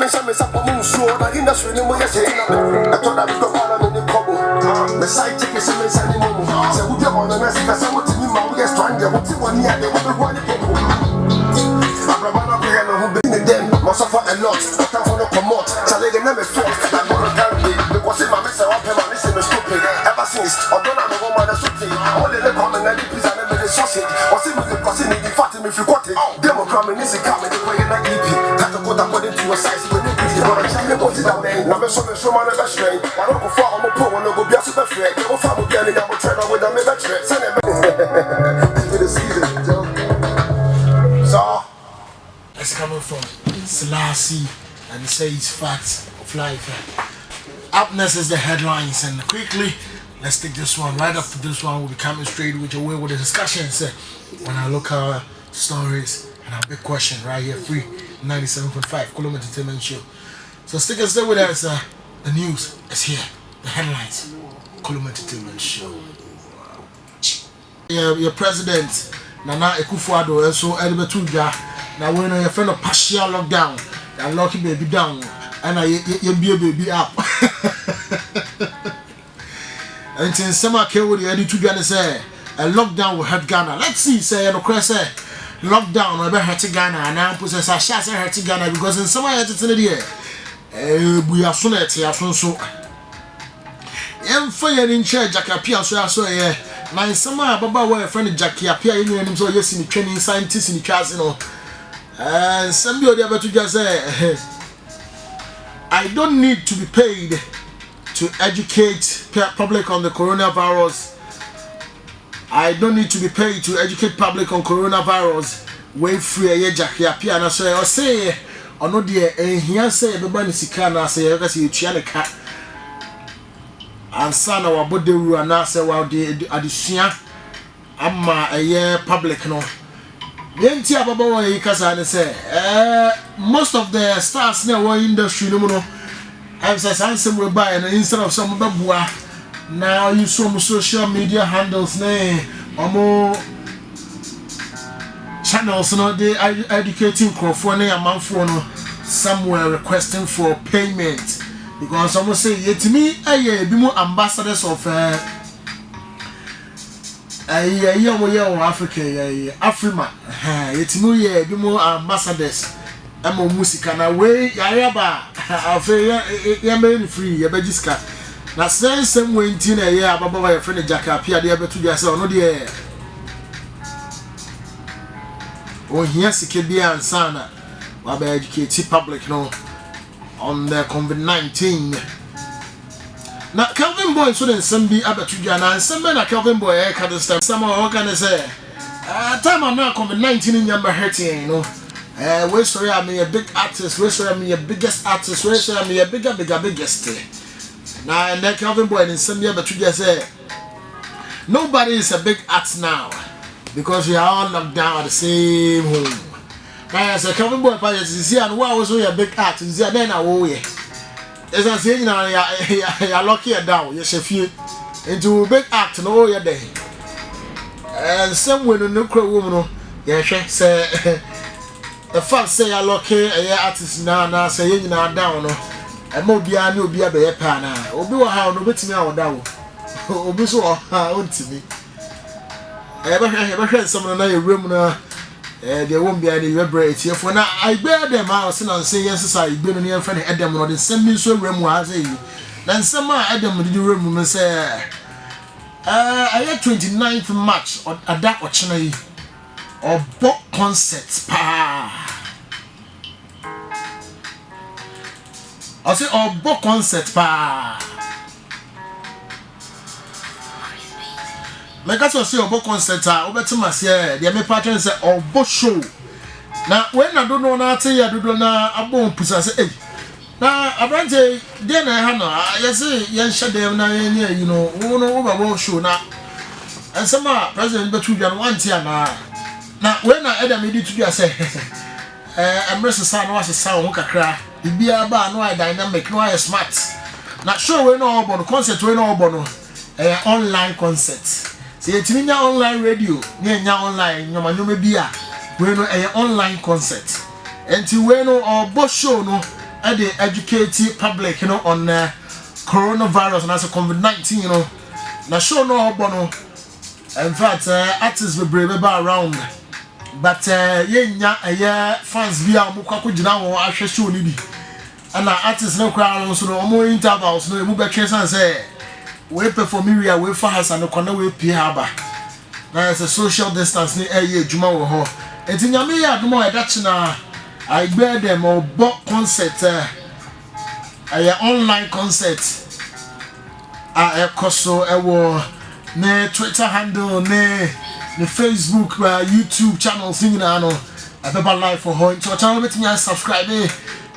some is up on so I in the swing with your saying. I told them to go on in the couple. The side chick is in the sunny moment. So we get on the message that someone to me, my way is trying to get one year. They will be one people. I'm a player who been in them, must suffer a lot. I can't want to promote. Shall they never fall? I'm going to carry me because my mess up and my listen is stupid. Ever since, I don't know what I'm saying. Only the common and the pizza and the sausage. Or see me the person in the fatim if you got it. Democrat is coming the way in the EP. That's a good according to your size. When you give you a chance, you put it down there. Now, so much from another strain. I don't go far on the pool and go be a super fair. You will find again in our trainer with a mega trip. Send it to the season, Joe. So, it's coming from Selassie and it says facts of life. Up next is the headlines, and quickly let's take this one. Right after this one, we'll be coming straight with your way with the discussions. When I look at our stories and our big question right here, free 97.5 Column Entertainment Show. So stick and stay with us. The news is here. The headlines, Column Entertainment Show. Your president Nana Akufo-Addo also Elbetuja. Now when your friend of partial lockdown, and locking baby down, and you be a baby up. And since summer came with the edit to Ghana say a lockdown will hurt Ghana. Let's see, say no crazy lockdown will be hurting Ghana, and now possess a chance hurting Ghana because in summer it's in the year. We are soon at here, so. I'm fire in charge, Jackie Apia, so I saw here. Now in summer, Baba, where a friend Jackie Apia, you know, so yes, in the training scientists in the class, you know. And somebody ever to just say, I don't need to be paid to educate public on the coronavirus. I don't need to be paid to educate public on coronavirus. Wait free a Jackie Apia, and I say, or no dear, and he say, everybody Sikana say, I see you Chianica. And son of our body and I say, well, the addition, I'm a year public no. Then tia baba you can say most of the stars in our industry no no I'm saying some will buy and instead of some babua now you some social media handles ne omo channels no they are educating crowdfunding ne amanfo no somewhere requesting for payment because some say yetimi aye bi mu ambassadors of Africa, Afrima, yetinu ye bi mo ambassadors amo musica na we yaraba afeya ya free ya bejiska na same way ntina ye ababa ya friend Jackie Apia de abetu dia say ono de o hia sike bia ansana wa ba educate public no on the COVID-19. Now Calvin Boy so then some be abatuja na some na Calvin Boy e ka this time some what can I say time I'm not COVID-19 in your hurting you know we sorry I'm a big artist we sorry I'm a biggest artist we sorry I'm a biggest now and then Calvin Boy and some be abatuja say nobody is a big artist now because we are all locked down at the same home. Now I say Calvin Boy pa is here and why was we a big artist here then I wo ye. As I say, you're lucky down, yes, if you into big act, no, you're there. And somewhere in the crowd woman, yes, say, the fact say you're lucky, a artist now, say you're not down, and more be a new be a bear pana, or be a how no bit me out down, or be so on to me. Ever heard someone in your room now? There won't be any vibrate here for now. I bear them out and say, yes, I've been near friend Adam or the same me so room was a. Then some Adam did you room and say, I had 29th March or a dark or Chennai or book concerts. Pa I say, or book concert. Pa make us see a book concert. Over to my say, the me partner say, or book show. Now, when I don't know nothing, I don't know a bone pussy. Say, hey, now, I branch then I have no, you see, young shadow, you know, over show now. And some president, but 2 Jan 1 year now. Now, when I had a meeting to you, I say, I'm rest the son was a sound, walk a cry. The beer bar, no, I dynamic, no, I smart. Not sure we know about the concert, we know about online concert. See, it's in your online radio, near your online, no man, no maybe we know an online concert. And to we know our boss show no, they educate public, on coronavirus and as a COVID-19, na show no bono. In fact, artists will brave around, but yeah, fans be a mukaku jina I show ni bi. And artists no crowd so no intervals no mu be chance and say we perform area we for house and corner we pay haba. Na is a social distance ni adwuma wo ho. Enti nyame ya adom e dachi na I bear them or book concert online concert koso ewo ne Twitter handle ne Facebook YouTube channel singing no Beba live for her so channel betimi subscribe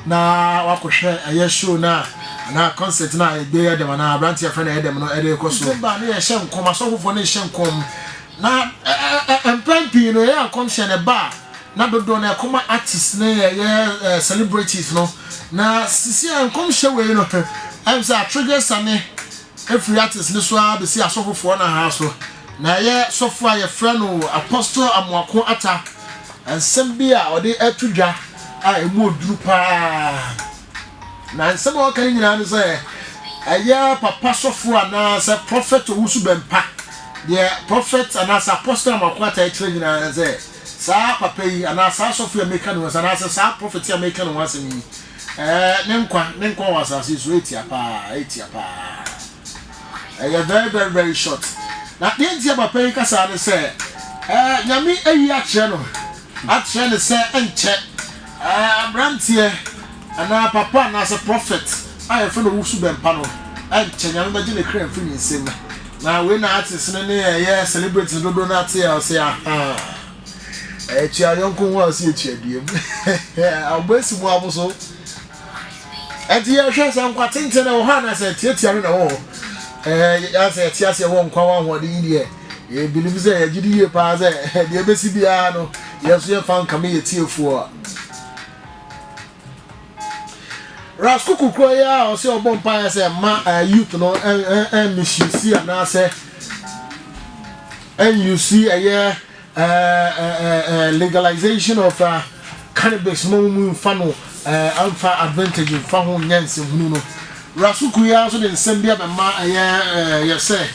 na wakohwe show na concert na e bear them na brand your friend them no e koso ba na ye hye nkom asofo na hye nkom na empampi no ya commission e ba na dodo na kuma artists na celebrities no na sisi nkom hye we no am say triggers ane every artist ni so a be see asofo na ha so na ye sofo a ye friend no Apostle Amoako Ata ensem bia ode atudwa a emu oduru pa na ensem o kan nyina no say aya papa sofo ana say prophet owusu bempa the prophet and as Apostle Amoako Ata etre nyina say sa papa yi ana sa sofo ya meka no ana sa prophet ya meka no wase ni ne nkwa wasa so etia pa very very very short na dentia papa yi kasa ne say nyame ayi akye no say enche brantie ana papa na as prophet I feel wusu bempa no enche nyame baje ne kran firi nsem na we na artist ne celebrity dodo na tia say chia yonko wa si chia diem abesi mu abuso enti ya hwe san kwa tenten na wo ha na say tiatia na wo ya say tiatia wo nkwa wa ho de ide e believe say ya gidi ye pa say de besi bia no yeso ye fan kama ye tiefu Rasku kukro ya o se obompa ya say ma youth no misuse na say and you see legalization of cannabis no fano alpha advantage fa ho nyanse hunu no Rasuku ya so de nsembia be ma ye say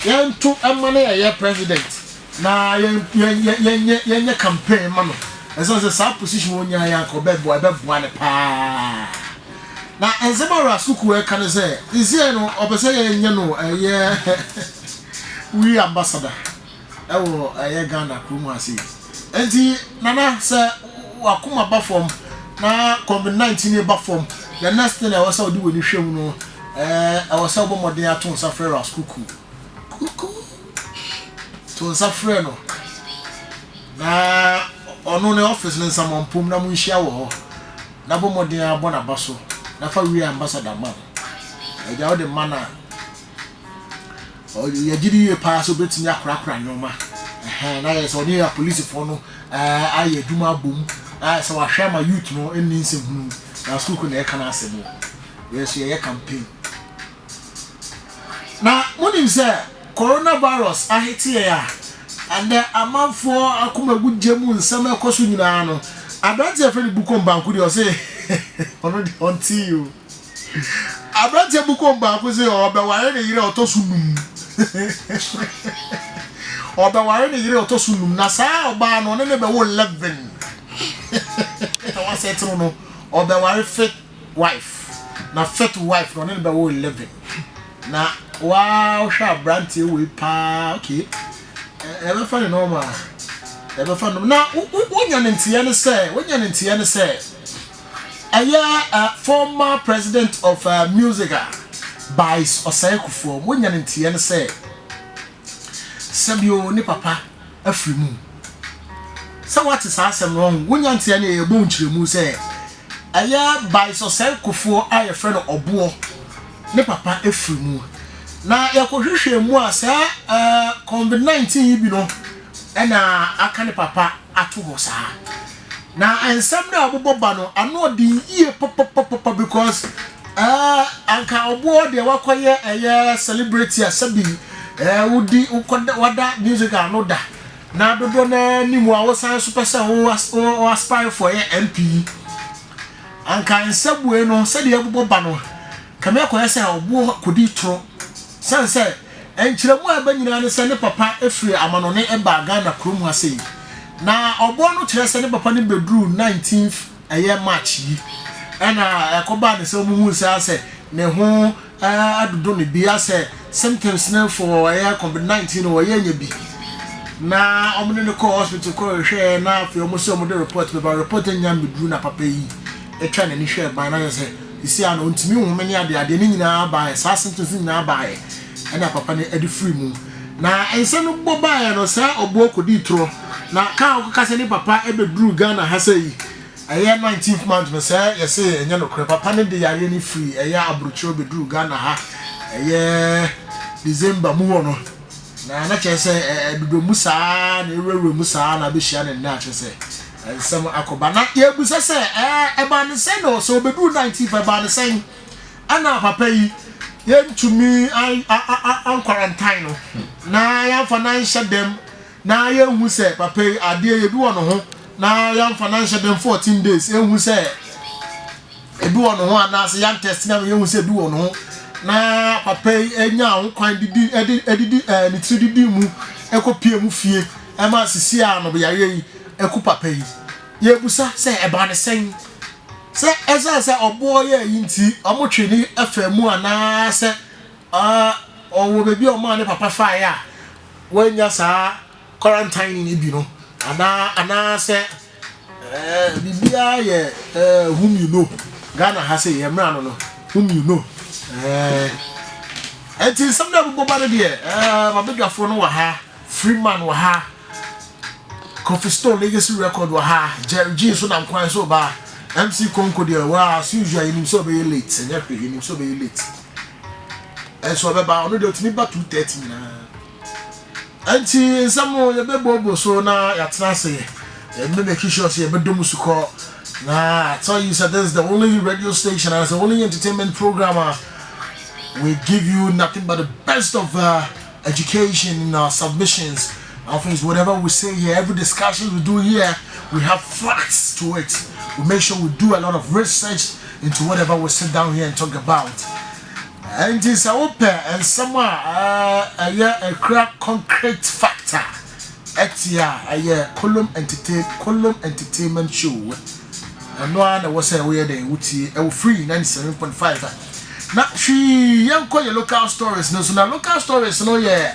yentu amane ye president na ye campaign ma no eso say sa position wonya ya ko bebo ne pa na enzema Rasuku e kan say isi no obese ye nye no we ambassador ewo Ghana krumu ase enti nana se wakuma ba form na COVID-19 ba form the next thing I was do we hwem no I was abo modern aton safre Raskuku to safre no na ono ne office ne nsamompom na mu nhia wo ho na bo modern abo na baso na fa we ambassador man e ja o de mana ya gidi pa so betimi akrakra nyoma na yes oni ya police for no aye duma bom so wa hwe ma youth no eni nsem hunu na school na e kana asebo yes ye campaign na monim say coronavirus ahiti ya and amanfo akomagu jemu nsem ekoso nyina no abrante e fere bukom banku de o say ono de onti you abrante bukom banku say obeware ne yire otosunum oba ware ne yire otosunum na saa oba no ne be wo 11 ta wa setro no oba ware fit wife na fit wife no ne be wo 11 na wow sha brantie we pa okay e be fa no ma e be fa no na wonya ne ntie ne say aya former president of musica Bice Osayekufo wonya ne ntie ne say sabio ni papa afrimu sa what is asem wrong wonya ntie ne ebo nchiremu say aya Bice Osayekufo aye friend obo ni papa afrimu na yakohwehwe mu asa COVID-19 bi no na aka ne papa ato ho sa na ensem na aboboba no ano di ye pop because anka obo de wakoye celebrity asabi wudi ukoda wada music anoda na dodo na nimu awosan super say o aspire for MP anka nsabue no se de abubo ba no kame akoya se obo kodi tro sanse enkyeremu aba nyina ne se ne papa efiri amanone eba Ghana krom ase na obo no kyerɛ se ne papa ne bedru 19th March yi ana yakoba ne se omuhu se ne ho adodo ne bi ase symptoms na for COVID-19 no ye nya bi na omne ne call hospital ko hwe na afi omo se omo de report be ba report nya bedru na papa yi etwa na ni hwe ba na se isi ana ontimi hu mani ade ni nyina ba sa symptoms nyina ba ana papa ne edi free mu na ense no bo ba no sa obo kodi tro na ka ko kase ni papa e bedru Ghana ha sei 19th month me say yes enya no kre papa ne de yare ni free abrocho bedru Ghana ha December mu wono na chese dodo musa na erewe musa na be hia ne na chese ensem akoba na ye busa se eba ne se no so bedu 19th eba ne se ana papa yi ye ntumi an quarantine no na ya financial dem na ye hu se papa yi ade ye bi wono ho na ya financial dem 14 days ye hu se ebi wono ho ana se yan test na ye hu se bi wono ho na papa enya ho kwan didi ni trididi mu ekopie mu fie e ma sisi a no be yare yi eku papa yi ye busa se eba ne sen se eza se obo ye yi nti omotwe ni afamu ana se owo bebi o ma ne papa fa ya wanya sa quarantine ni bi no ana se bibia ye whom you know Ghana ha se ye mra no whom you know enti samna bu bobare de mabedwafo no wa ha Freeman wa ha Coffee Store Legacy Record wa ha Jerry G so na nkwan so ba MC Konko de wa as usual you so be late enya hwe you so be late so be ba ono de otimi ba 2:30 na enti samo ye be bobo so na ya tena se me make sure say be domu suko na I tell you so this is the only radio station and it's the only entertainment programmer. We give you nothing but the best of education in our submissions. Our things, whatever we say here, every discussion we do here, we have facts to it. We make sure we do a lot of research into whatever we sit down here and talk about. And it's open and somewhere a crack concrete factor. Etia column entertainment show. And no one was a weird day, free 97.5. Na she yanko your local stories no so na local stories no ye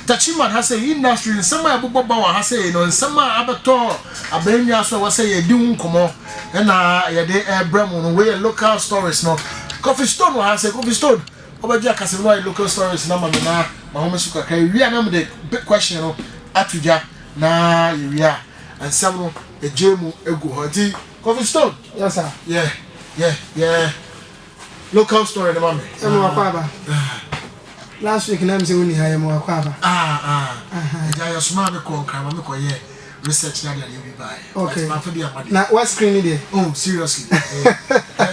Tachiman has a industry in some abuboba wa has say no some abato abenya so was say di nkomo na ye de ebrem no we local stories no Coffee Stone wa has a Coffee Stone obaja kase no local stories na ma na ma ho mesu kakra wi na me de big question no atuja na wi and some no ejemu egu hodi Coffee Stone. Yes sir. Yeah. Local story the mommy. Last week I'm saying we have more kwaba. Yeah, your smart me ko kan me ko ye research na dey be buy. Okay. Now what screen there? Oh, seriously.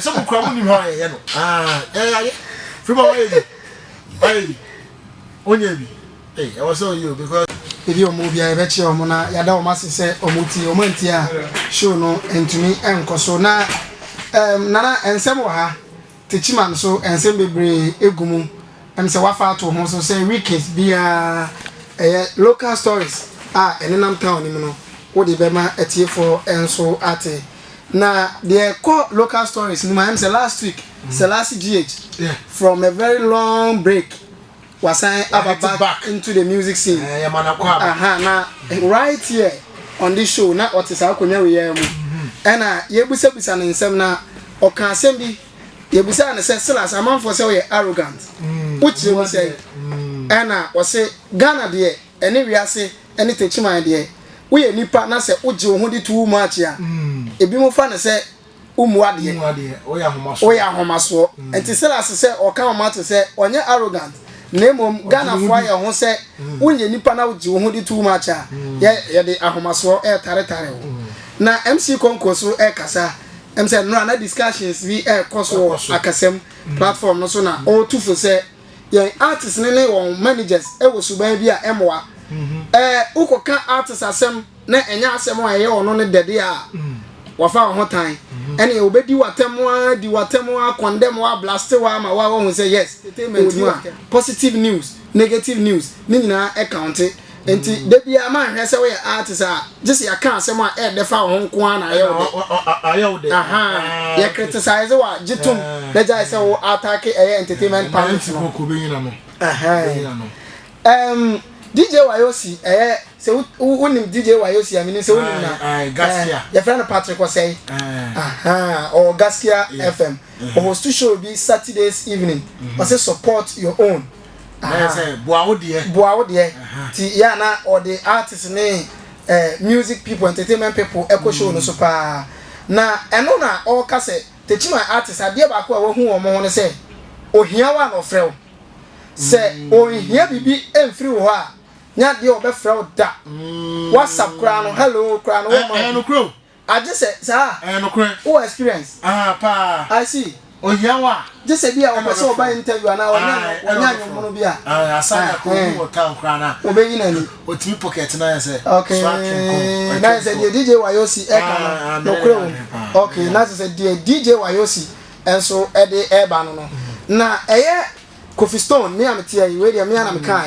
Some kwaba ni ha ye no. From why onye bi. Hey, I was on you because if you move ya be che omo na ya da o mase se omuti omanti a show no entumi enko so na nana ensem wo ha Tachiman so ensem bebre egumu em se wafa to ho so say weekends bia local stories enenam town ni no wo de be ma etie for enso ate na the local stories ni ma em say last week last GH from a very long break was back into the music scene na right here on this show na what is akonya we here mu na yebusa ne nsem na oka asem bi yebusa na say silas amanfo say we arrogant which you say na o say Ghana de ene wiase ene Tachiman de we nipa na say oje wo ho di too much ya ebi mo fa na say umuade oya homaso enti silas say oka mato say onye arrogant Name Ghana fire ho say unye nipa na oje wo ho di too much ya ye de ahomaso tare na MC Konkoso kasa say no na discussions we koso akasem platform no so na all two for say ye artists ne won managers wo suban bi a emwa ukoka artists asem na enya asem a ye ono ne dede a wafa ho tan and you obedi watemwa di watemwa condemn wa blast wa ma wa won say yes entertainment positive news negative news ni nyina account enti da bia ma hwe se we artist a just ya kan asem a e defa ho nko ana ayewde aha ya criticize wa jitum da jai se wo attack entertainment party no ko benyina no aha DJ Wayosi se unim DJ Wayosi amini se unim na Gaskia ya friend Patrick was say aha or Gaskia FM or host to show be Saturdays evening was say support your own say boawo de ti ya na or the artists ne music people entertainment people echo show no so pa na eno na all ka say techima artist ade ba ko a wo hu wo mo ne say ohia wa no frɛ say ohia bibi emfiri wo a nya de obefra wo da WhatsApp kra no hello kra no no kro I just say sir no kro who experience pa I see ohiawa just say bia o person oba interview na onya nyomo no bia asana ko wo kan kra na obeyi na ni otimi pocket na say okay na say the DJ Wayosi eka no kro okay na say the DJ Wayosi enso e de eba no na eye Kofi Stone me amete ayi we de me ana me kan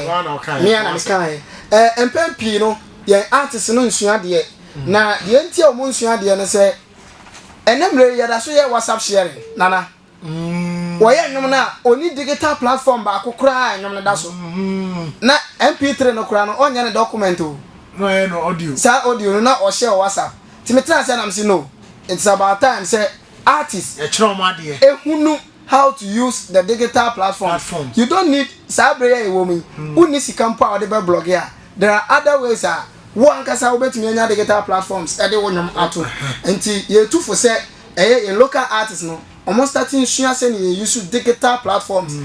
empempi no ye artist no nsua de na de ntia o mo nsua de no se enemre ya da so ye WhatsApp sharing nana wo ye nwom na oni digital platform ba akokora nwom na da so na MP3 no kora no onya ne document o no audio sa audio na o share WhatsApp timetra say na me say no it's about time say artist e kire o ma de ehunu how to use the digital platform. You don't need sabre a woman. Uni sikampo a de blog here. There are other ways one kasa obetumi anya digital platforms e de wonyom ato. Enti ye tu for say in local artists no almost starting share say you use digital platforms.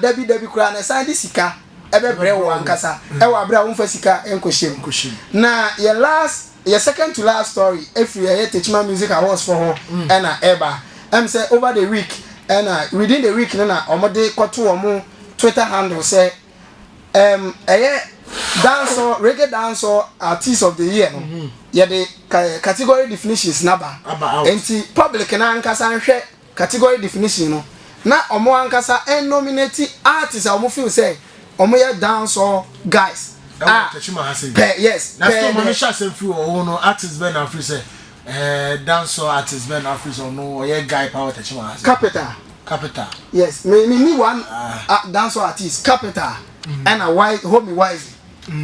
Debbie kura na say sika e be bre wo ankasa. E wa bre wo mfa sika enkohyem. Na your second to last story if you hear Techima Music Awards for her and eba. Say over the week and within the week na omode kwato omo Twitter handle say dancer reggae dancer artist of the year no ye the category definitions naba enti public na ankasa nhwe category definition no na omo ankasa nominate artists omo feel say omo ye dancer guys yes na so mo sha sem fi o no artist ben afri say dancer artist ben afriso no ye guy power Techima capital yes me one dancer artist capital and a white homie wise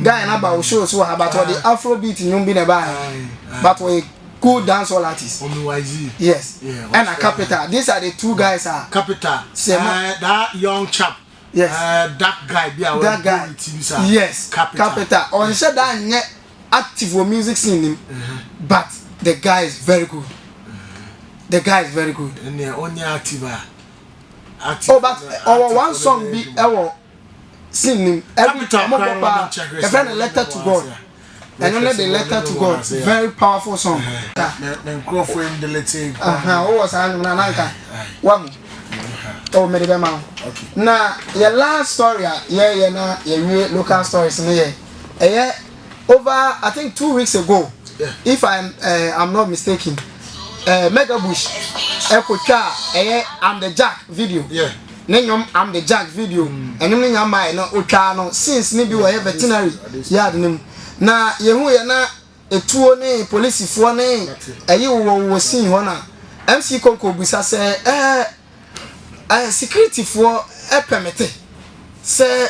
guy na ba show so about the afrobeat nyum bi na ba but we good dancer artist homie wise yes and a capital these are the two guys capital that young chap yes that guy be our that guy yes capital on said that active for music scene but the guy is very good. The guy is very good. And they only active. Oh, but our one song be our singing every time. A friend letter to God. And only the letter to God. Very powerful song. Then Crawford the letter. Oh, was Nanaka. One. Oh, Medibema. Okay. Now, your last story, your local stories. Over, I think 2 weeks ago. If I'm not mistaken, Mega Bush, I'm the Jack video. Yeah. Nenyom I'm the Jack video. And you know my no Uchano since maybe we have veterinary. Yeah, na yehu ye na etuo ne police fo ne wo sin ho na MC Konko busa se security fo permit se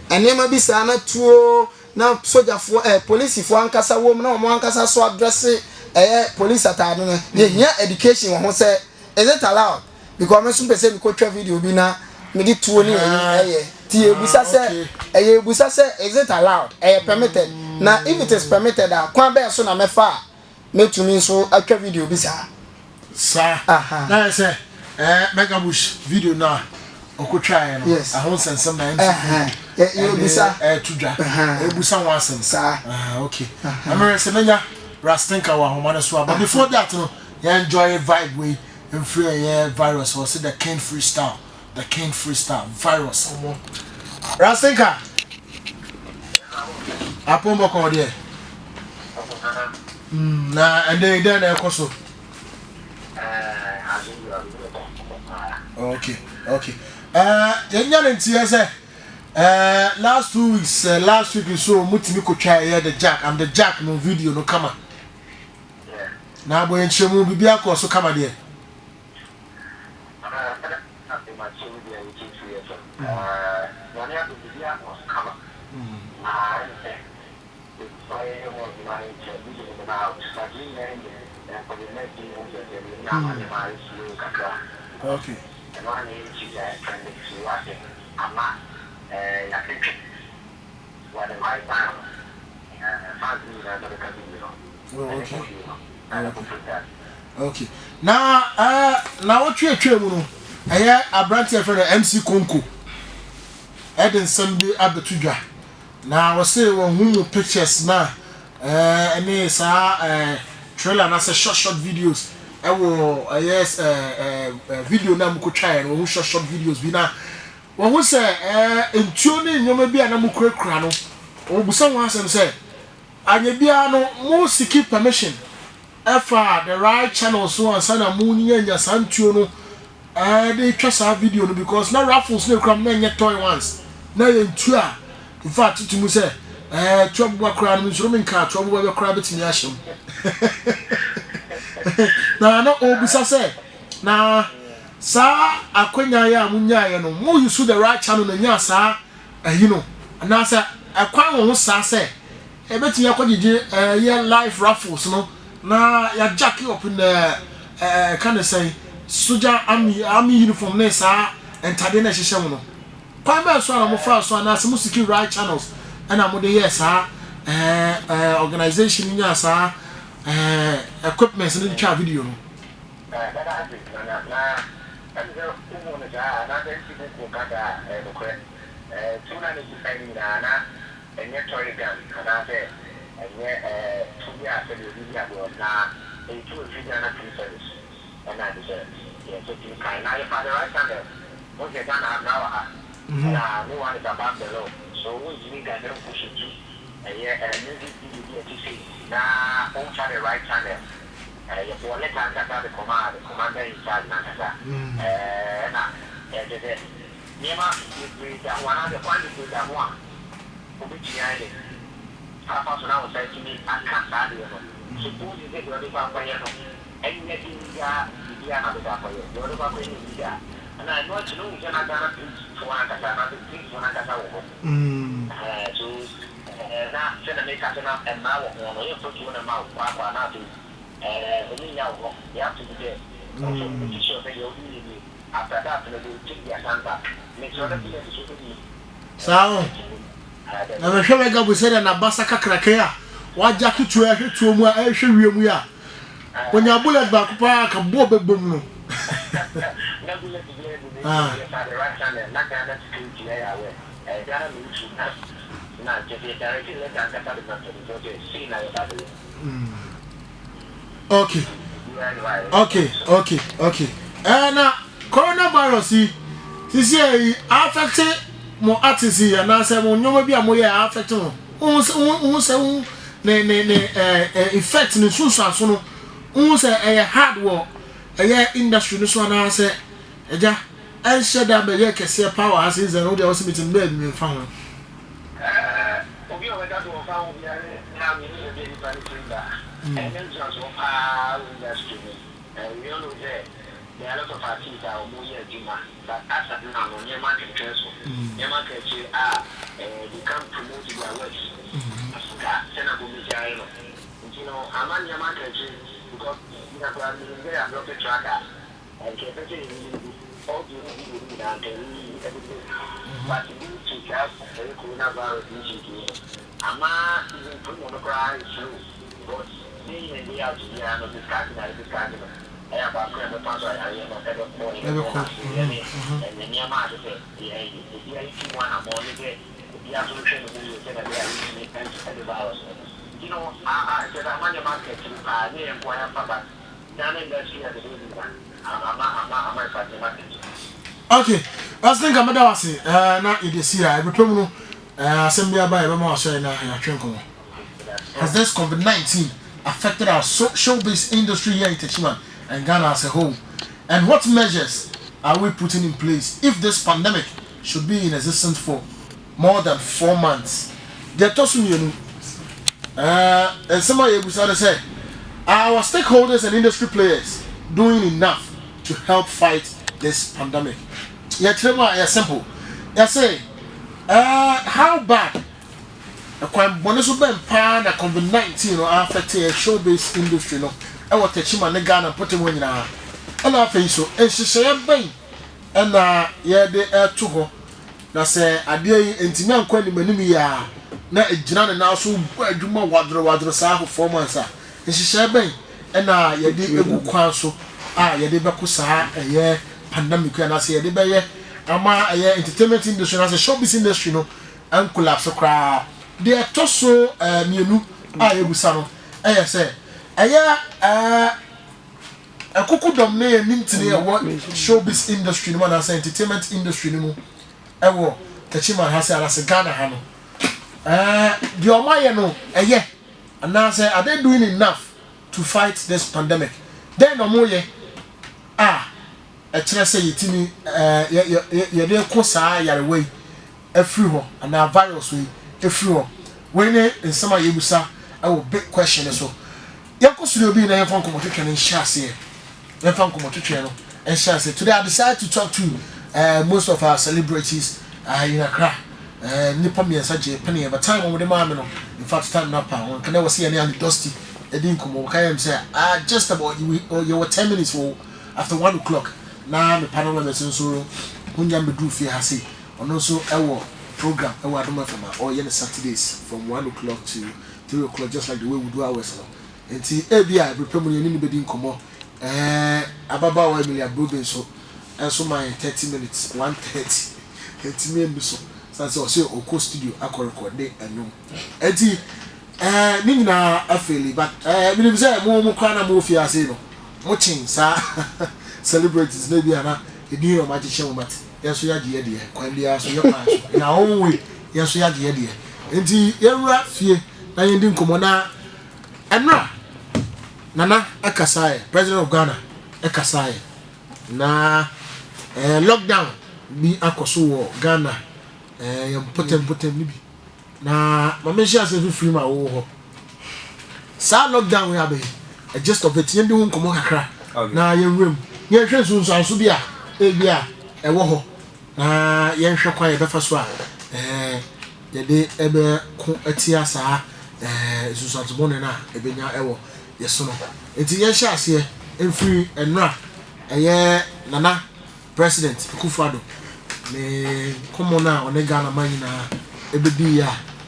enema bisa na tuo na soldier for police for ankasa wom na omo ankasa so address police atade no ye hia education ho say is it allowed because me so pese me ko twa video bi na me di tuo ni ti ebusa say ebusa say is it allowed permitted na if it is permitted kwan be so na me fa metumi so atwa video bi sa na say Mega Bush video na okotwa no ahon sensem na Ebusa tudwa ebusa wansem okay amere se menya Rastinka wa homa no so but before that no you enjoy vibe we and free virus or say the King freestyle virus Rastinka apombo ko there na and then ekoso Okay. Yenya ntia say last 2 weeks last week so mutimi ko twa here the Jack and the Jack no video no kama. Yeah. Na boy nchemu bibia ko so kama de. Okay. Okay. Now what you tell me? I Abranti friend MC Konko. Eden Sunday Abetudwa. Now I say one who pictures now. Any trailer and I say short videos. I will yes video na muko try and one short videos bi na one who say entuo ni nyoma bi ana muko kura no obusa won asem say anya bia no mo seek permission efa the right channel so and sana mu nya santuo no they twa sa video no because na raffles no kram na nya toy ones na entuo a in fact to mu say trouble kura no so me nka trouble be kura betimi ahyem na no obisa say na sa akwanya ya munya ya no mo use the right channel na nya sa you know na sa akwan wo sa say e betimi akogije ye live raffles no na ya jack up in the can I say soldier army uniform na sa entade na hihye no kwan ba so na mo fa so na se mo secure right channels and am dey yes organization nya sa equipment in the chat video no na on the right channel you for let and the commander in charge na na the niema we da one the one we da one obichi ande apa so na o say to me aka sa de no suppose you dey do ba kwa no enye dinga dia na da kwa yo do ba kwa ni dia na no chino ni na gana to wana kasa na to wana kasa wo so na sena make us na and now no you put you na ma kwa na to oni ya wo you have to be there so make sure that you really after that you take the sanda make sure that you should be sao na me hwe mega bu sere na basa kakrake a wa jaki tu e hwetu mu a e hwe wiemu ya onya bullet ba ko pa ka bo bebom no na bullet bi e the right channel na ka na security ya we gara mi tu na just directly let and cut the content so just see na your battery okay na coronavirus is affect mo artists ya na say mo nyoma bi a mo ya affect mo say ne effect ne sunsun no mo say hard work industry no so na say eja en sheda be ye kese power as is no dey also meeting bed me fa ho obi o weda do fa ho bia na mi ni dey fa ni tinda and then just industry we all know that there are a lot of artists that are more juma but as of now no new market transfer new market they can promote their works that sena go me jai no you know among new market because you have a lot of tracker and keeping all the and everything but you need to have a coronavirus issue ama even put on the ground but they and they are to be on the discussion I have a friend of ours I am not ever morning and the near market the one I'm on the solution will say that they are using it and the virus you know I said I'm on the market near Guayana but down in the street at the building I'm market. Okay, I think I'm a say na it is here. I prepare no assembly by Bama so na ya twenko. Has this COVID-19 affected our showbiz industry here in Techiman and Ghana as a whole? And what measures are we putting in place if this pandemic should be in existence for more than 4 months? They told me, and somebody decided to say, our stakeholders and industry players doing enough to help fight this pandemic? Yeah, simple. I say, how bad? A crime bonus will be pan a COVID-19 or affect a showbiz industry. No, I want to chima negan and put him in now. And I think so. And she say, and yeah, they are too hot. Now say, I dare intimate quality menimia. Now a general now so do more water sa 4 months. And she say, and yeah, they a good counsel. Yeah, they back a year pandemic. And I say, they be ama entertainment industry as a showbiz industry no and collapse cry. They are toso mienu ebusa no say a kokudom na yintine e showbiz industry no man as entertainment industry no mu e Techiman has as Ghana ha no the omaye no and now say are they doing enough to fight this pandemic? Then omoye a kyerɛ sɛ yɛtimi yɛde ko saa yare wei afiri hɔ anaa virus wei afiri hɔ wei ne nsɛm a yɛbusa ɛwɔ big question so yɛkɔ soro obi na yɛmfa nkɔmmɔtwetwe no nhyɛ aseɛ yɛmfa nkɔmmɔtwetwe no nhyɛ aseɛ. Today I decided to talk to most of our celebrities in Accra. Nipa mmiɛnsa gye penny but time wɔn de maa me no in fact time na pa wɔn kana wɔ se yɛne and dusty ɛdi nkɔmmɔ wɔka yɛm sɛ just about you were 10 minutes for after 1 o'clock. Na me panel members so hunya me do fi ha say ono so ewo program ewo adoma from all year Saturdays from 1 o'clock to 3 o'clock just like the way we do ours no enti ebia be pemu ni bedi nkomo ababa wa Emilia Broben so enso my 30 minutes 1:30 enti me mbi so say o say o studio akọ record dey anum enti ni nyina afeli but me say mo kwa na mo fi ase no mo chin sa celebrities maybe ana edi o ma chiche mo mat yeso ya de de kwan dia so ye kwan so na onwe yeso ya de de enti yewura fie na yendi nkomo na enra nana akasaye president of Ghana akasaye na lockdown bi akoso wo Ghana yam potem ni bi na mama share say free ma wo ho sa lockdown we abe just of it yendi nkomo kakra na yewrem yɛhwɛ sunsanso bia ebia ɛwɔ hɔ na yɛhwɛ kwa yɛbɛfa so a yɛde ebe ko atia saa sunsanso bɔne na ebenya ɛwɔ yɛso no enti yɛhyɛ aseɛ emfiri enra ɛyɛ nana president Akufo-Addo ne komona one Ghana man na ebedi ya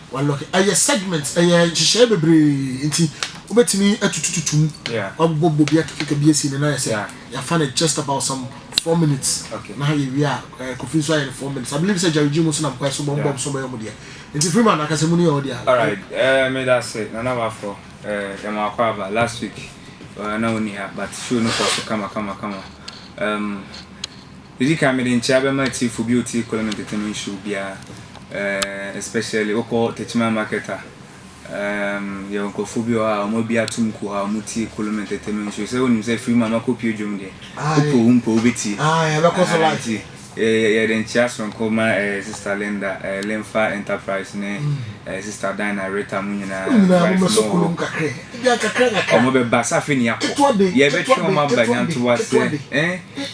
walɔke ɛyɛ segment ɛyɛ hyehyɛ bebree enti obetimi atutututum obobo bia keke bia si na say ya find it just about some 4 minutes na how we are confused in 4 minutes. I believe say Jerry Jimo so na kwa so bomb so boy mo dia enti Freeman akase mu ni o dia. All right me that say na na for ma kwa last week na oni here but show no for so kama did come in chabe ma ti for beauty economic entertainment show bia especially oko Techiman marketer your phobia, mobile tumku, muti, column entertainment. You say, when you say free mama copy drum there, Umpo, Betty, then chas from Coma, Sister Linda, Lemfa Enterprise, Sister Diana, Rita Munina, Omobe Basafini, yeah, bet you my bagan to us,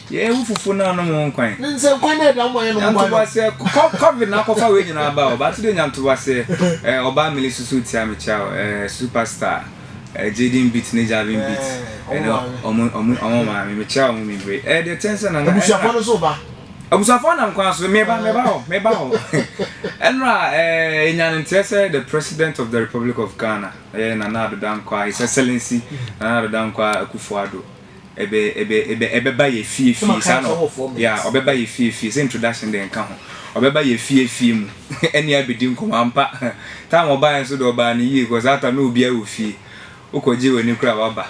yeah, who for no one coin. Then say, why not? Cover now, cover waiting about, but today, I'm to us, Obama Suit Yamichao, superstar. Jaden beat Nija beat, and my child, me break. The tension and Abusafon am kwa so meba Enra in an interest the president of the Republic of Ghana Nana Addo kwa His Excellency Nana Addo kwa Akufo-Addo ebe ba ye fie sano yeah obeba ye fie say introduction dey nka ho obeba ye fie mu eni abedi nkomampa time oba enso do oba ni yi because ata no obi a ofie ukoji we ni kura baba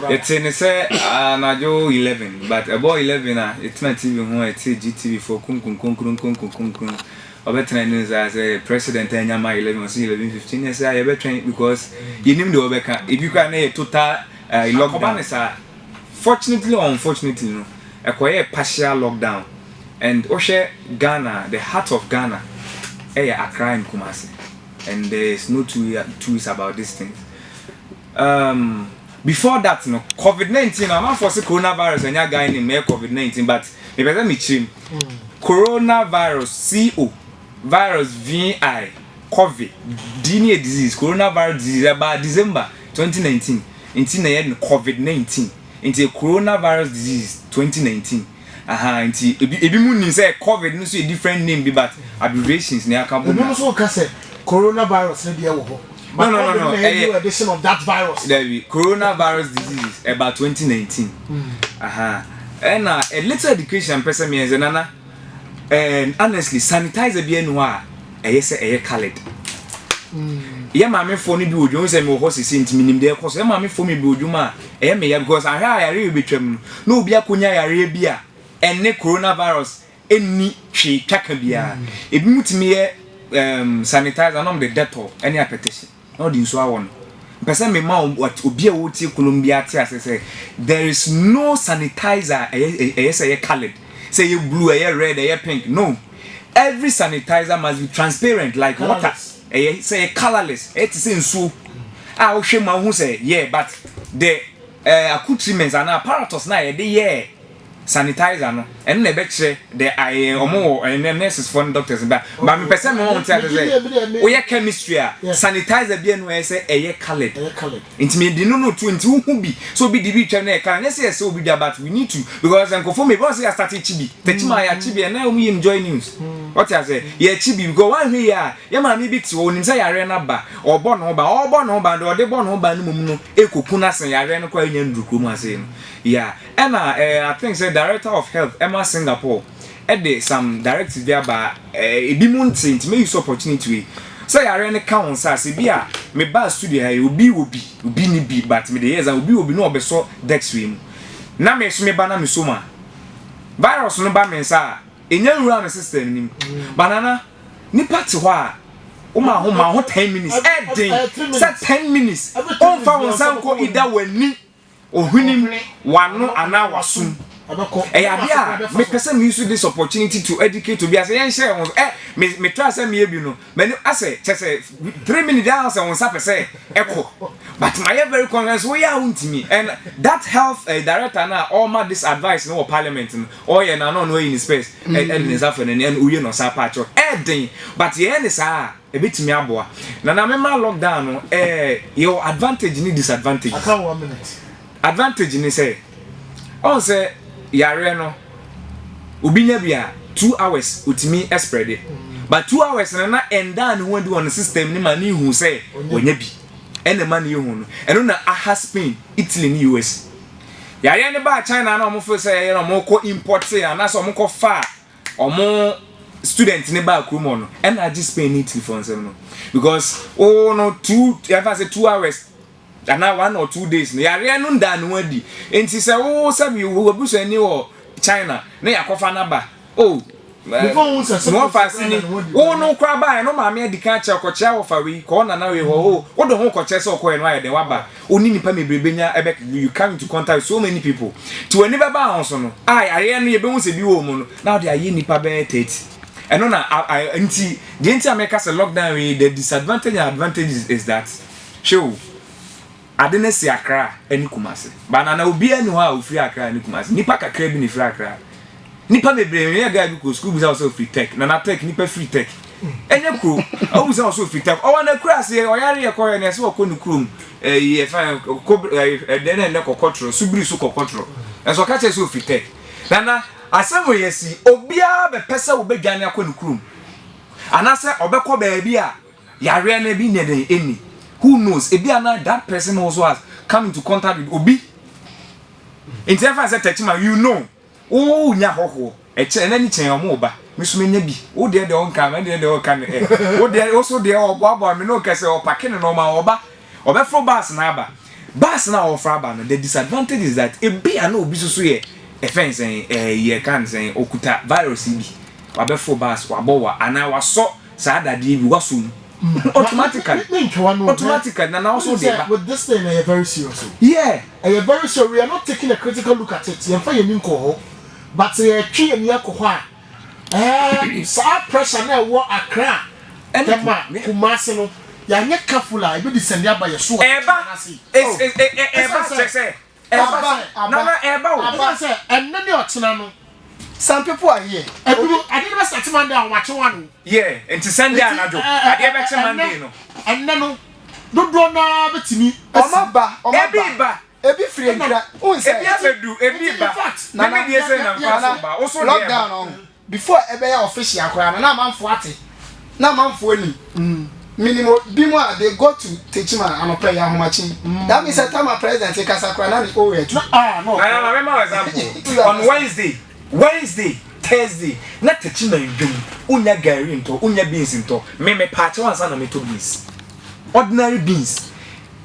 it's in say anajo 11 but about 11 it's not TV ho it's GTV for kun obetra news as a president anyama 11 years I ever train because you need the obeka if you can a total lockdown is fortunately or unfortunately no a partial lockdown. And Oshe Ghana, the heart of Ghana, Accra and Kumasi. And there's no two ways about these things. Before that, no, COVID-19, I'm not for coronavirus and your guy named COVID-19, but if I me coronavirus, CO, virus VI, COVID, DNA disease, coronavirus disease about December 2019, until COVID-19, into coronavirus disease 2019. Until if you say COVID, no say a different name, but abbreviations near come. No, so say coronavirus, no. Edition of that virus. There be coronavirus disease about 2019. And a little education person me as nana. And honestly, sanitizer be noir. Yes, a colored. Yeah, mammy for me, do you say more horses in minim there? Cause your mammy for me, do you ma? Because I really betray no beer kunya arabia and ne coronavirus any she takabia. It moved me sanitizer on the Dettol any appetition. No, the so one. Person me mount what Ubia Wuti Columbia say there is no sanitizer a colored. Say you blue, a red, a pink. No. Every sanitizer must be transparent like water. Say colorless. It's in so. I will show my who say, yeah, but the accoutrements and apparatus now, the sanitizer no and na be kire the omo and nurses for doctors but me person me want to say we chemistry sanitizer be no say colored into me di no 20 who be so be the be twa na can say so be there but we need to because for me boss start chibi techima ya chibi and now we enjoy news what I say yeah chibi because one here ya ma me be ti onim say yare na ba obo no ba do de bo no ba no mum no ekoku na sen yare no kwa nya ndruku mu ase no yeah and I think say director of health Emma Singapore there some directives there by ebi muntin to make use opportunity say yare ne count say bia me ba studio here obi ni bi but me the years obi no obeso dex we mu na me so me ba na me so ma virus no ba me sa enya wura me system nim banana ni party ho a uma ho 10 minutes say 10 minutes on fa won sanko ida wani ohunim wano ana wasum abia me person me use this opportunity to educate to be as yen share me try say me ebi no me say 3 minutes down say won sa say echo but my very convinced we are untimi and that health director na all my this advice no parliament no ye na no in space and is after and uye no sa patcho but ye ni sa ebetimi aboa na me ma lockdown no your advantage ni disadvantage I can't 1 minute advantage ni say on say yare no obinya bia 2 hours utimi spread it but 2 hours na end down who do on the system ni mani hu say onya bi ene mani hu no eno na aha Spain Italy ni US yare ne ba China na omo feel say no mo ko import say na so mo ko fa omo student ne ba krumo no and agi Spain Italy for no because no 2 hours and now 1 or 2 days yare no nda no adi enti say sabi wo buso ani wo China na yakofa na ba no fasini no kra ba no ma me adika cha kocha wo fa we ko na we ho wo do ho kocha so ko no ayede wa ba oni nipa mebrebenya ebe you come into contact with so many people to ani ba ba so no yare no ye be hu se bi wo mu no now they are nipa be 30 and no na anti the America say lockdown we the disadvantage and advantage is that show adene si Accra eni Kumasi banana obi eni ho a ofri Accra eni Kumasi nipa kakra bi ni free Accra nipa bebre ya ga bi ko school buza also free tech na tech nipa free tech enye kro o buza also free tech o wana kra se o yare ye ko ye na se o ko nu krom ye fa ko den na kokotro subiri su kokotro enso ka che se free tech na asem we yesi obi a be pesa wo bedwane akọ nu krom anase obekọ ba bi a yare na bi ne den eni who knows ebiana that person also has come into contact with obi in terms of techima you know nya hoho eche na ni chen omo ba misumenya bi wo de on kan me de on kan wo de also de obo me no kese o pake no ma oba obefro bus na aba bus na offer aba no the disadvantage is that ebiana obi so ye offense ye kan say okuta virus bi obefro bus wabowa ana waso sa adade bi wasum automatically and also with this thing I very serious yeah I very serious we are not taking a critical look at it you find your nko but twi eni akọ ho sa pressure na wo Accra tema Kumasi no ya nye careful a e be descend aba ye so eba say eba say enne ne otena no some people are here I didn't start Monday on watch one yeah enti Sunday anajo ade be che Monday no enne no dodo na betimi ebi free nkra o nse ebi ba na me dey say na kwaso ba o so lockdown on before ebe ya official akora na manfo ate na manfo ani minimum bimo they go to Techima and play ya homachi that means that time president kasakora na o we no na remember example on Wednesday Thursday na Techima ndum unya gari nto unya beans nto me patch one sana me to beans ordinary beans.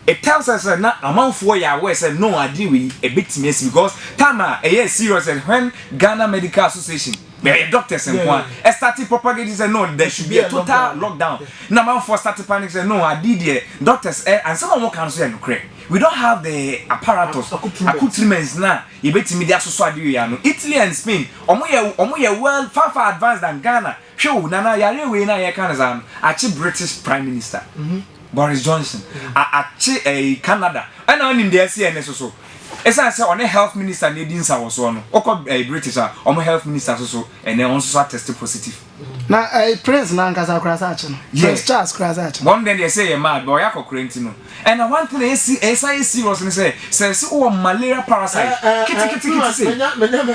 It tells us that a month for ya where said no I deal with a bit mess because Tama a year serious and when Ghana Medical Association the doctors and one started propagating said no there should be a total lockdown. Number for started panic said no I did here doctors and someone can say no correct. We don't have the apparatus accoutrements now. You bet me that's so Italy and Spain omo well far advanced than Ghana. Show nana yare we na ya Canada achi British Prime Minister. Boris Johnson a Canada and on in the CNS so as I say on a health minister needing was one a British on health minister so and then also tested positive now a prince nankasa krasach yes Charles krasach one day they say a mad boy for quarantine and I want to see serious and say oh malaria parasite kitty me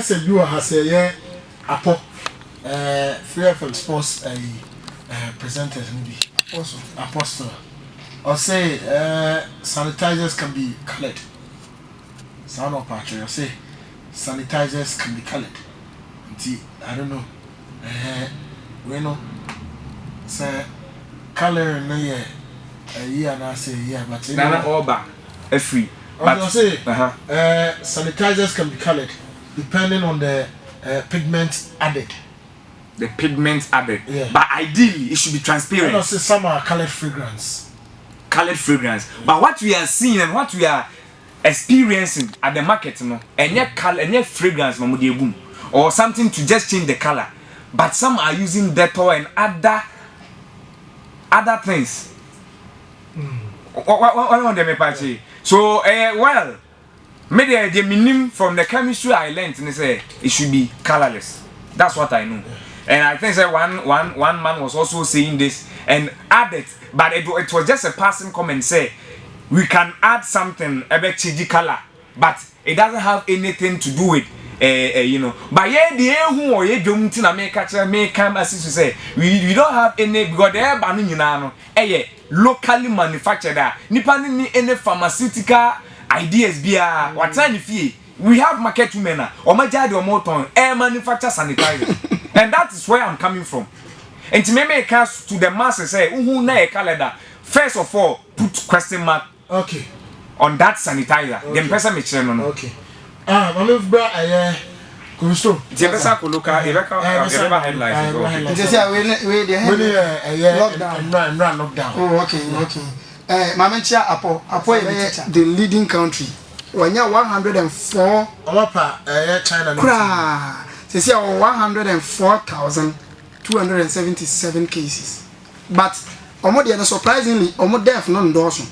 say you has a apo free from sports presenters maybe also apostle or say sanitizers can be colored. Sound of patch, I say sanitizers can be colored. I don't know. We know. Say color no yeah. And I say yeah, but Nana Oba a free. But I say sanitizers can be colored depending on the pigment added. The pigment added. Yeah. But ideally it should be transparent. I say some are colored fragrance. But what we are seeing and what we are experiencing at the market, no, and yet color and yet fragrance, boom, or something to just change the color. But some are using Dettol and other things. What them patchy? So well, maybe the meaning from the chemistry I learned and say it should be colorless. That's what I know. And I think that one man was also saying this and added, but it was just a passing comment say we can add something about CG color, but it doesn't have anything to do with you know. But yeah, the who or ye don't think I may come as to say we don't have any because they are banning you now. Locally manufactured that. Nippon any pharmaceutical ideas be what time if we have market women or my dad or motor air manufacture sanitizer. And that is where I'm coming from. And to make us to the masses say, who na a calendar. First of all, put question mark on that sanitizer. Then person make sure no. Okay. My love bra Kusto. The person could look at Eva headlines. Just say we lockdown. Oh, okay. Mamencha Apo the leading country. When you 104 China. Kra. They say 104,277 cases. But surprisingly, death non dorsum.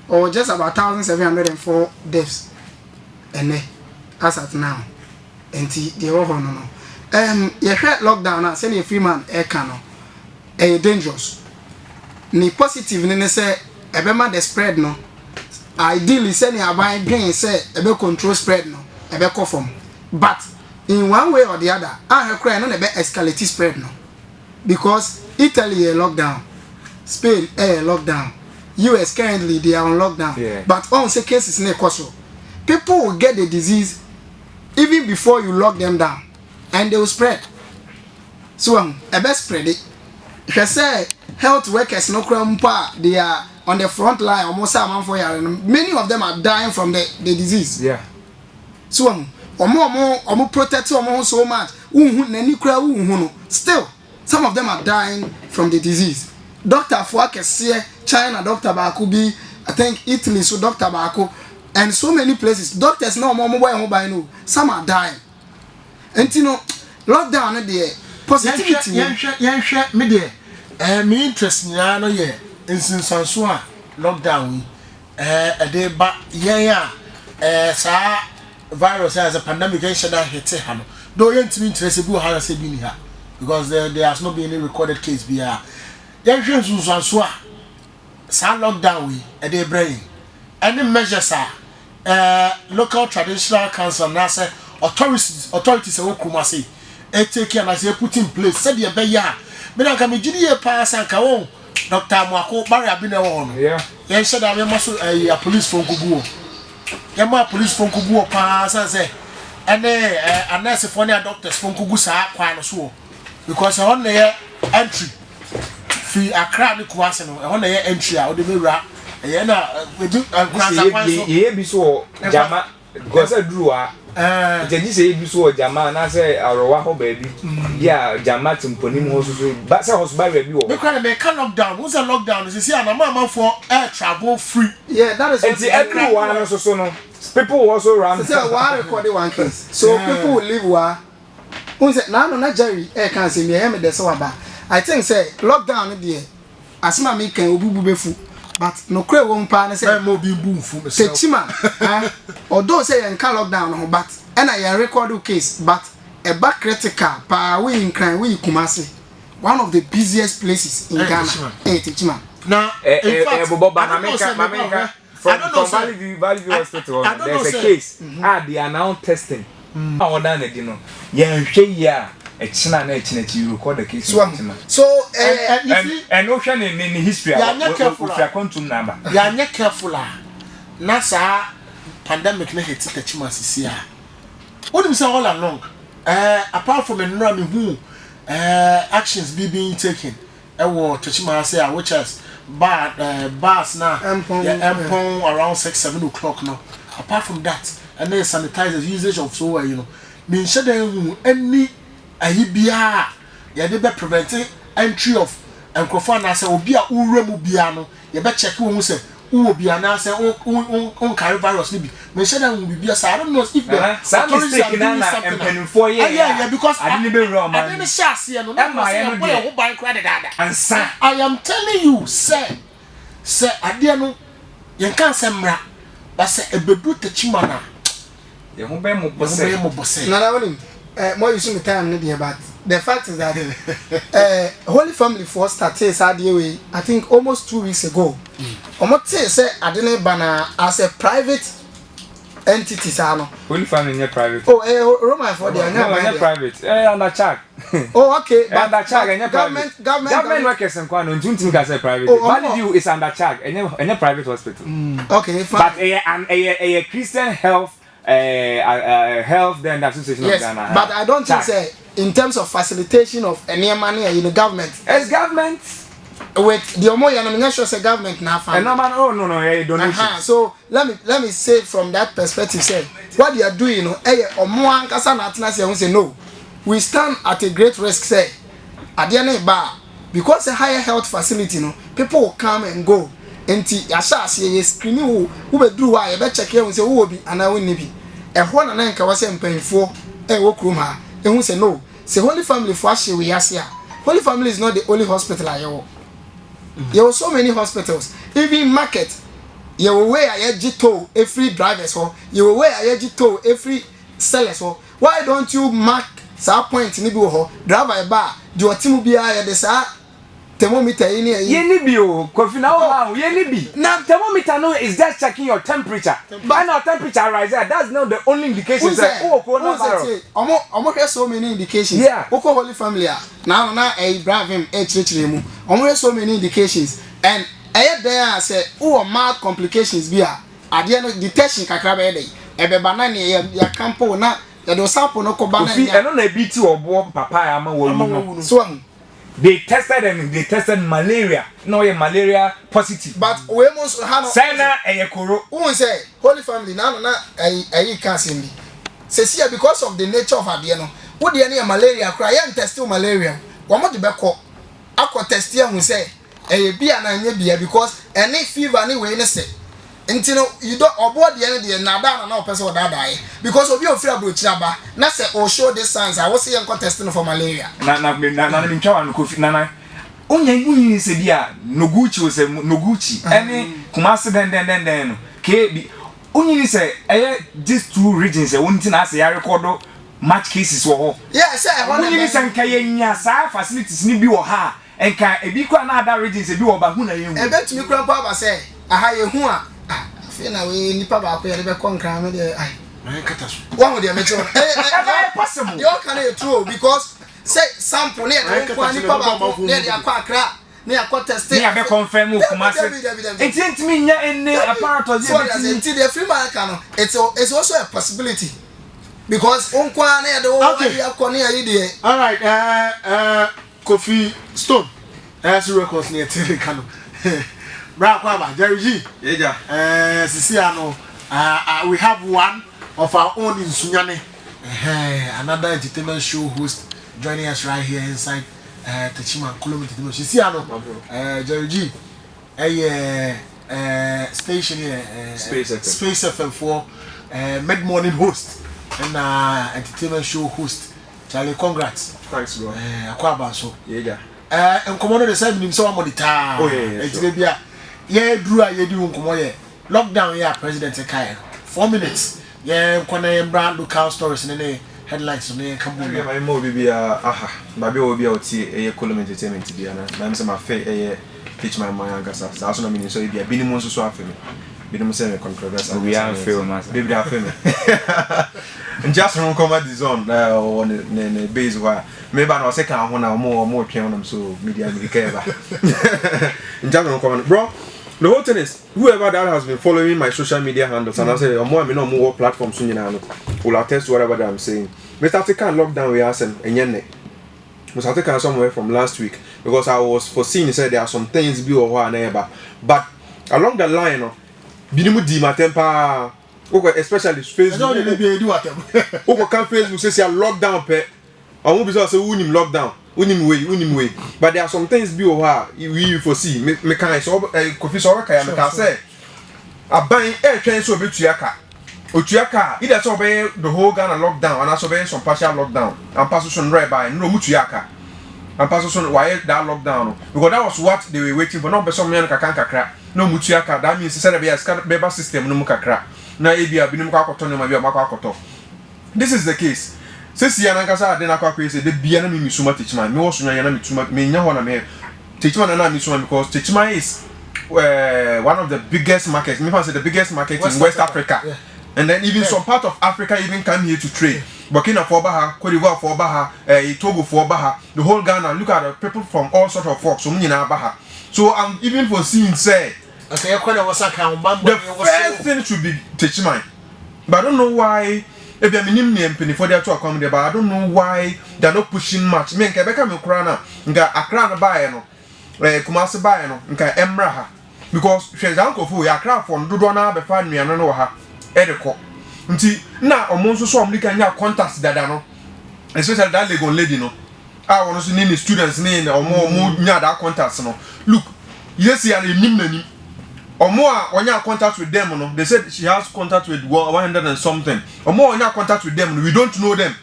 Or just about 1,704 deaths. And as at now. And the over no. You heard lockdown, send a free man air cannon. Dangerous. Ni positive ni say ebema the spread no. Ideally send a buy gain say ebe control spread no. Ebe conform. But in one way or the other, I have cried on a escalating spread no. Because Italy a lockdown, Spain a lockdown, US currently they are on lockdown. Yeah. But on say cases in Ecuador, people will get the disease even before you lock them down, and they will spread. So a best spread it. If I say health workers no crumpa, they are on the front line almost a month for year, and many of them are dying from the disease. Yeah. So omo protect omo so much. Still, some of them are dying from the disease. Dr. Fuakese, China, Dr. Bakubi, I think Italy, so Dr. Baku, and so many places. Doctors no more mobile. Some are dying. enti no lockdown no de positivity yɛnhwɛ me de me interest nyinaa no yɛ nsinsanso a lockdown yi ɛde ba yɛn a saa virus as a pandemic ɛnhyɛ da hete ha no though yɛntumi interest bi wɔ ha sɛ bi ni ha because there has not been any recorded case biara yɛnhwɛ nsinsanso a saa lockdown yi ɛde brɛ yɛn ɛne measures a local traditional council na sɛ authorities ɛwɔ kurom ase take and as put in place said the beya but I can be junior pass and kawo Dr. Mwako Barry Abina on yeah said I must a police phone kubu yama police phone kubu pass and say and unless if one doctors phone kubu sa kwan so because on the entry free Accra ni Kumasi no on the entry a the mirror na we do bi so jama gosa druwa Jadi say bi so jama na say arowa ho baby ya jama timponim ho so ba say hospital bi wo me kwa me can lockdown who's a lockdown is see na man for air travel free yeah that is what everyone so no people also run say one record one case so people will live wa who say na no na Jerry can say me the so aba I think say lockdown there asma me kan obubu befu but no kre won pa na say mo bi mfu techima although say en can lockdown no but and I record case but a back critical pa we in crime we Kumasi one of the busiest places in Ghana techima now in fact Mameka from Valley Hospital there's a case they are now testing how done it you know yeah Echina na echina you record the case so and ocean in history number ya careful na sa pandemic na hit techima sisi a onim say all along apart from enura me hu actions being taken wo techima say which has bars na empon around 6-7 o'clock now apart from that and then sanitizers usage of so you know me share hu any ahibia ya dey be preventing entry of enkrofo na say obi a uwura mu bia no ye be check wo hu say wo bia na say on carry virus ni bi me share that we bia say I don't know if the authorities are doing something for yeah because I didn't be wrong man I didn't share see no na who buy credit dada I am telling you say ade no ye kan say mra ba say ebedu techima na ye ho be mo bose na woni more you see me time no dey but the fact is that Holy Family for started way I think almost 2 weeks ago omo say adene bana as a private entity no Holy Family is private Roman for the private under check oh okay but under check government workers and kwano ntumi ka say private Valley View is under check any private hospital okay fine but a Christian health health then the association yes, of Ghana but I don't think say in terms of facilitation of any money in the government as government with the omo ya no sure say government na fan no donation so let me say from that perspective say what they are doing no omo ankasa na atena say say no we stand at a great risk say ade na ba because a higher health facility no people will come and go enti yasha ase ye screening wo be duru wa ye be check ye say wo bi ana wonni bi ho na nka wa say mpanfo wo krom ha ehun say no say Holy Family for ahye we yase a Holy Family is not the only hospital ayewo there were so many hospitals even market you were where ayegito every drivers ho you were where ayegito every sellers ho why don't you mark sa point ni bi wo ho driver ba de otimu bia ye de sa thermometer ye bi o kofi na o ye bi na thermometer no is just checking your temperature but now temperature rise that's not the only indication that coronavirus omo so many indications oko Holy Family na Ibrahim chirechire mu omo so many indications and there say mild complications bia ade no detection kakra be dey ebeba na ne ya campo na ya do sample no ko ba na ya no na bi ti obo papa ya ma wo so they tested malaria no malaria positive but we must have sana koro who say Holy Family na cancer me say because of the nature of ade no wo de na malaria kra ya test malaria wo mo de be ko akọ test ya hu say bia na anya bia because any fever ni we ne say nti no you don't obo de na da na person or that because obi ofiri abrochiraba na say o show the signs I was here contesting for malaria na me ntwa no kofi na onye se bia noguchi o se noguchi any Kumasi den no ke onye se these two regions won't na say ya record match cases wo ho yeah say onye se nka yenya sa facilities ni bi wo ha enka ebi kwa na other regions ebi wo ba hu na yehu ebetumi kura pa ba say aha yehu a fe na we nipa ba ko ye be konkran me de ai kataso one de me tell possible you can it true because say sample ne e ko nipa ba ko ne de akwa akra ne akwa test ne abe confirm Kumasi entimi nya enne apparatus ye enti the free market no it's also a possibility because on kwa na de o akọ ne ayi de all right Kofi Stone as records near Telecano Bra Kwaba Jerry G Eja Sisiano we have one of our own in Sunyane another entertainment show host joining us right here inside Techima Kulum Entertainment Sisiano Jerry G station here Space FM for mid-morning host and entertainment show host Charlie congrats thanks bro Akwaba so yeah nkomo de say binim so amodita ejire bia ye duru a ye di nkomo ye lockdown ya president kai 4 minutes ye nkwana brand local stories ne headlines ne kambu ya my mo bibia aha ba bi obi a oti eye Kolom Entertainment bia na me say ma fe eye teach my mind agasa sa so na me so bia binim nso so afa me binim say me controversial we are film master baby afa me and just from comedy zone on the base where maybe I was second one or more piano so media ba and just from comment bro the whole thing is whoever that has been following my social media handles and I say more I mean no more platforms soon will attest to whatever that I'm saying Mr. Tekan lockdown we asked and yenne Mr. Tekan somewhere from last week because I was foreseeing said there are some things be or neighbor but along the line binimu di matempa especially Facebook. Oko can Facebook say lockdown pe. I won't be so say unim lockdown. Unim way. But there are some things be over we foresee. Me can so Kofi so ka me can say. Aban twen so betuaka. Otuaka either so be the whole Ghana lockdown and also be some partial lockdown. And passion right by no mutuaka. And passion why that lockdown because that was what they were waiting for. No be some men kakra. No mutuaka that means say be a system no mukakra. Na ebia binim kwa akoto no ma bia makwa akoto this is the case sesi ya nankasa de na kwa kwese de bia na mi suma Techima me wo so nya na mi tuma me nya ho na me Techima na mi suma because Techima is one of the biggest markets me fancy the biggest market in West Africa. Yeah. And then even some part of Africa even come here to trade. Burkina for Baha, Cote d'Ivoire for Baha, Togo for Baha, the whole Ghana. Look at the people from all sorts of folks. So Baha. So I'm even foreseeing say the first thing should be Techima. But I don't know why. If I'm in Penny for their to accommodate, but I don't know why they're not pushing much. Me Quebec me krana, nga Accra buy no, Kumasi buy no, nga Emraha. Because she's uncle for Accra from Dudona be find me and no ha. Edeko. Nti na omonso so omni kan ya contacts dada no. Especially that Legon lady no. I want to see students name or more nya that contacts no. Look, yes you are nim or more when you have contact with them no. They said she has contact with 100 and something. Or more when you have contact with them we don't know them.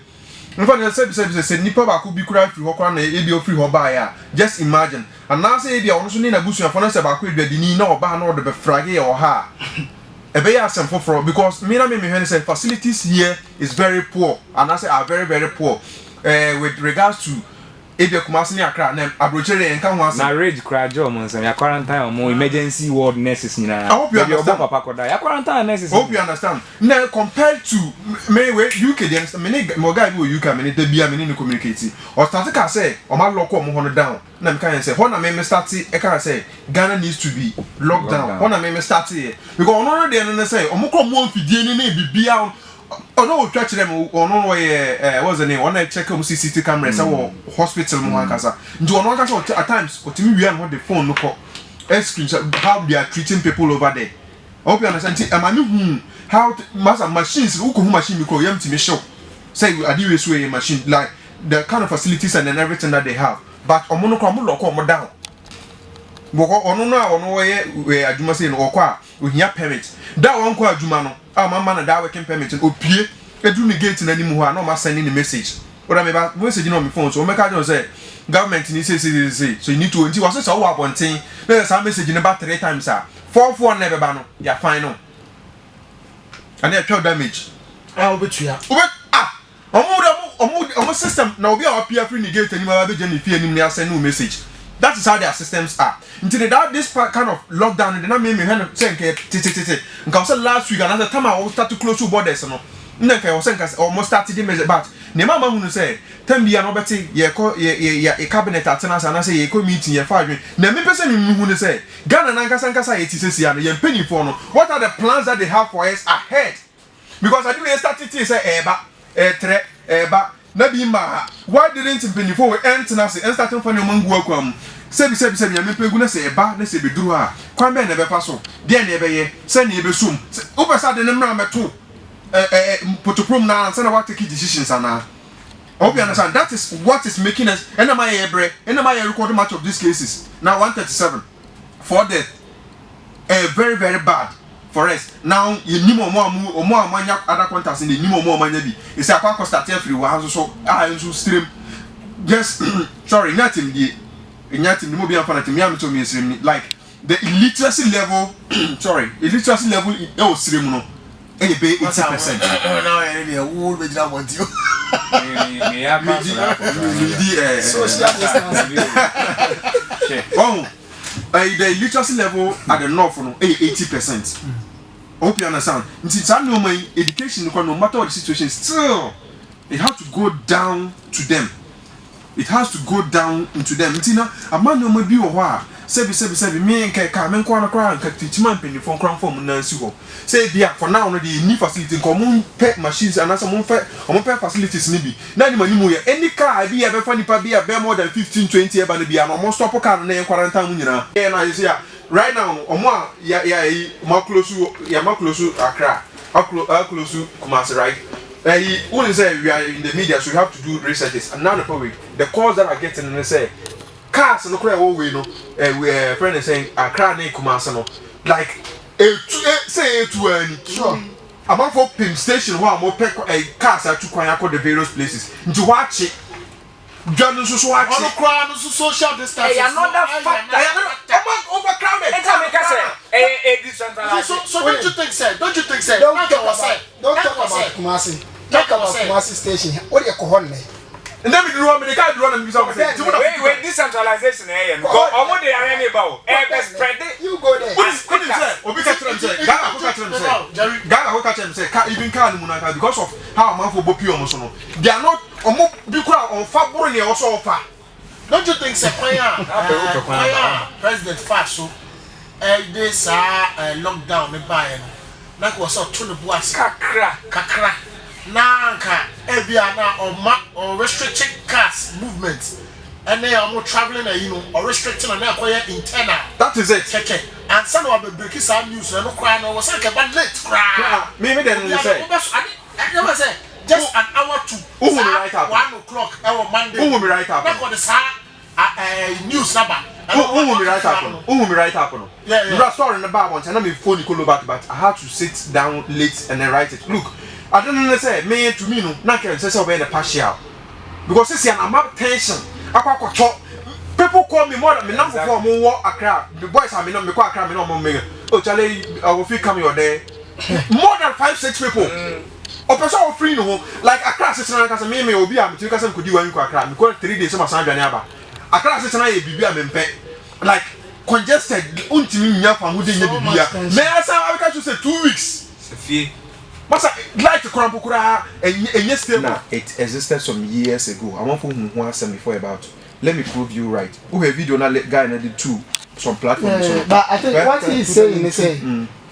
In fact they said nipa ba ku bi kura free hokwa na e bi ofree ho ba ya. Just imagine. And now say e bi ono so ni na busu afo na se ba ku edwadi ni na oba na o de be frage or ha. Ebeya asem for because me when say facilities here is very poor and I say are very very poor with regards to Ebia Kumasi ni Accra na Abrochere enka ho asem na rage cry job mo say ya quarantine mo emergency ward nurses ni na I hope you understand papa koda ya quarantine nurses hope you understand now compared to me we UK dey understand me mo guy bi UK me dey bia me ni communicate or start ka say o ma lock mo ho down na me kan say ho na me start e ka say Ghana needs to be locked down ho na me start here because ono dey no say o mo kro mo mfidie ni na bibia no church them ono what's the name wanna check CCTV cameras or hospital mo hankasa nti ono kasa at times otimi wi an the phone no call screenshot how they are treating people over there. I hope you understand amani how machines who ko machine ko yam timi show say adi we so a machine like the kind of facilities and then everything that they have but omo no ko mo lock omo down boko ono no a ono ye adwuma sei no okwa ohia permit da won kwa adwuma no a mama na da working permit opie edu ni gate na nimu ho a no ma send ni message oda me ba message no on my phone so make I say government ni say so you need to nti was say wo abonten na say message ni ba 3 times a 4 na be ba no ya fine no and e tell damage obetua omo system na obi a appear free ni gate ni ma be je ni fie ni na send no message. That is how their systems are. Until this kind of lockdown, they not make me say because last week another time I start to close two borders. No, I was almost started the measure, but ne mama who say, "Tell me no better. Ye cabinet attendance and I say ye come meeting ye 5. Ne me person who say Ghana nankasa it is ye penny for no. What are the plans that they have for us ahead? Because I do started to say eba. Nabi ma why didn't penny for enter us and starting for no mangu akwam sebi ya mepegu na se eba na se beduru a kwan be na be paso de na ebe ye se na ebe sum upesa de ne mra meto potoprom na se na what take decisions ana hope you understand that is what is making us and am I record much of these cases now 137 for death very very bad for us now you need more amanya other contacts in the need more manya bi e say akwa start free wa so so stream just sorry nothing the mo bi amfana tim ya meto mi stream like the illiteracy level illiteracy level e o stream no e be 80%. Now I need a wool be jam want you. Me ya pass the social distance. Oh, the literacy level at the north no 80%. Hope you understand. Since I know my education, no matter what the situation, still it has to go down to them. It has to go down into them. Ntina amano mo bi wo ho sebi me nke ka me nkwa na kra nka teachman penifon kran form na nsi ho. Say bia for now no the new facility nko pet machines and as mo pet facilities ni bi. Na ni manimu ye any car bi e be fa nipa bi be more than 15-20 e ba na bia no mo stop car na quarantine mu nyina. Na you see right now omo ya maklosu Accra. Aklosu Kumasi, right? When say we are in the media, so we have to do researches. And now the calls that are getting, and they say, cars no cry we no. We friend is saying Accra na Kumasi no. Like say sure. About for pimp station where I'm cars are to the various places. To watch it. John so watch it. Social distance. Another factor. Overcrowded. So don't you think so? Don't talk about Kumasi. Talk about Kumasi station. What do you call it? And then we do one, they can't do one. Wait, decentralization. Spread it. You go there. Because of how man for Bopi almost no. They are not on Fabri also offer. Don't you think so? President Faso, this lockdown, me buying. Like was so to the boys, kakra. Nanka, Ebiana or restricted cars movements. And they are more traveling, or restricting and acquire internal. That is it. Okay. And some of the breaking some news and no crying or was like a bad late cry. Maybe then you say. I never say just an hour to 1 o'clock our Monday. Who will be right up? That's what the news number. Who will be right up? Who will be right up? Yeah. You are story in the bar once and I mean phone you back, but I had to sit down late and then write it. Look, I don't know say me to me no, not can say so be the partial. Because it's an amount tension. People call me more than me number for more Accra. The boys have me no me call Accra me no more. Oh Charlie, I will feel come your day. More than 5-6 people. Or person of free no like Accra sitting on casa me obi am to casa could you when you Accra. Because 3 days some San Janiaba. Accra sitting on a bibi am like congested untimi nya fa ho de nya bibia. Me asa I catch you say 2 weeks. Sefie. Masa like to cramp kura enye stable. Nah, it existed some years ago. I want for who asem before about. Let me prove you right. Who have video na guy na did two some platforms. But I think what he's saying is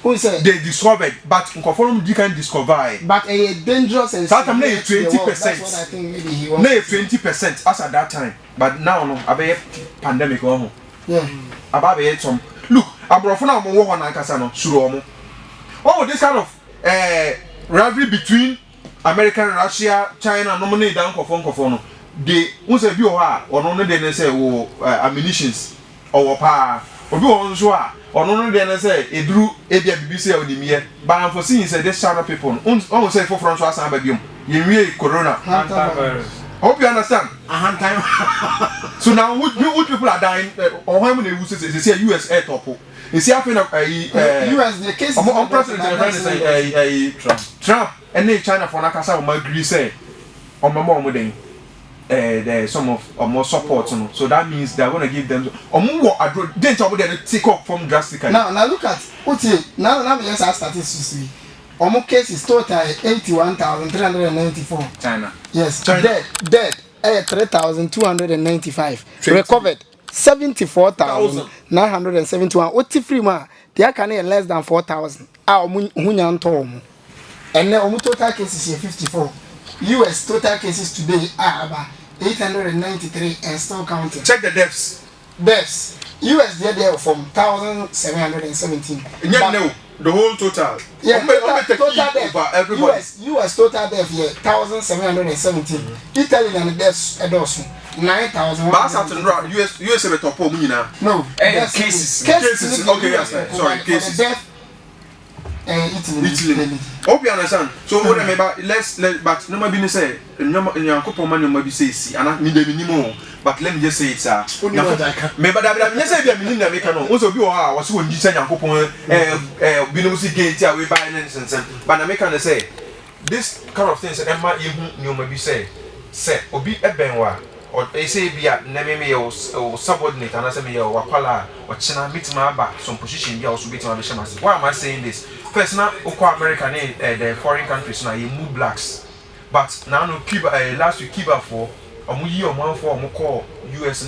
who say they discovered but conform you can discover. But a dangerous and sometimes 20%. That's what I think maybe he wants. Na 20% as at that time. But now no abe pandemic o. Yeah. Ababe some look, abrofo na mo wo na nkasa no suro omo. Oh, this kind of rivalry between America, Russia, China, no money down kofon no. They who say bi o ha ono no dey say wo ammunitions or pa obi won so a ono no de na say eduru ebia BBC a onimie but am for seeing say this China people on say for front so asan ba biom yenwie corona Antivirus. hope you understand time. so now what people are dying or how many say US air top you see happen US the case on president say Trump and then China for nakasa o agree say on mama den there's some of more support so that means they're going to give them then talk about the take off from drastically now look at what now me just statistics see omo case is total 81,394 China. yes China. dead 3,295 recovered 74,971 what free ma they can less than 4,000 hunya nto omo and then omo total cases here 54 US total cases today are about 893 and still counting. check the deaths US there from 1,717. no the whole total Yeah, total over death. everybody US total death here 1,717. Italy and deaths also 9,000. but out in US be top o nyina No, deaths- cases okay yes sorry cases Death Italy. hope you understand so what remember let's but no be say nyankopon man no be say si ana me dey minimum but let me just say it sir me but that me say be minimum na make no wo so bi wo ha wo so won say nyankopon binom si gate a we buy nonsense but na make can say this kind of things em ma yehu nyoma bi say obi eben wa or say bia na me your subordinate and say me your wakwala or china mitima aba some position bia also bitima be shemase why am I saying this first now okwa America the foreign countries now you move blacks but now no Cuba last week Cuba for omo yi omo for omo call US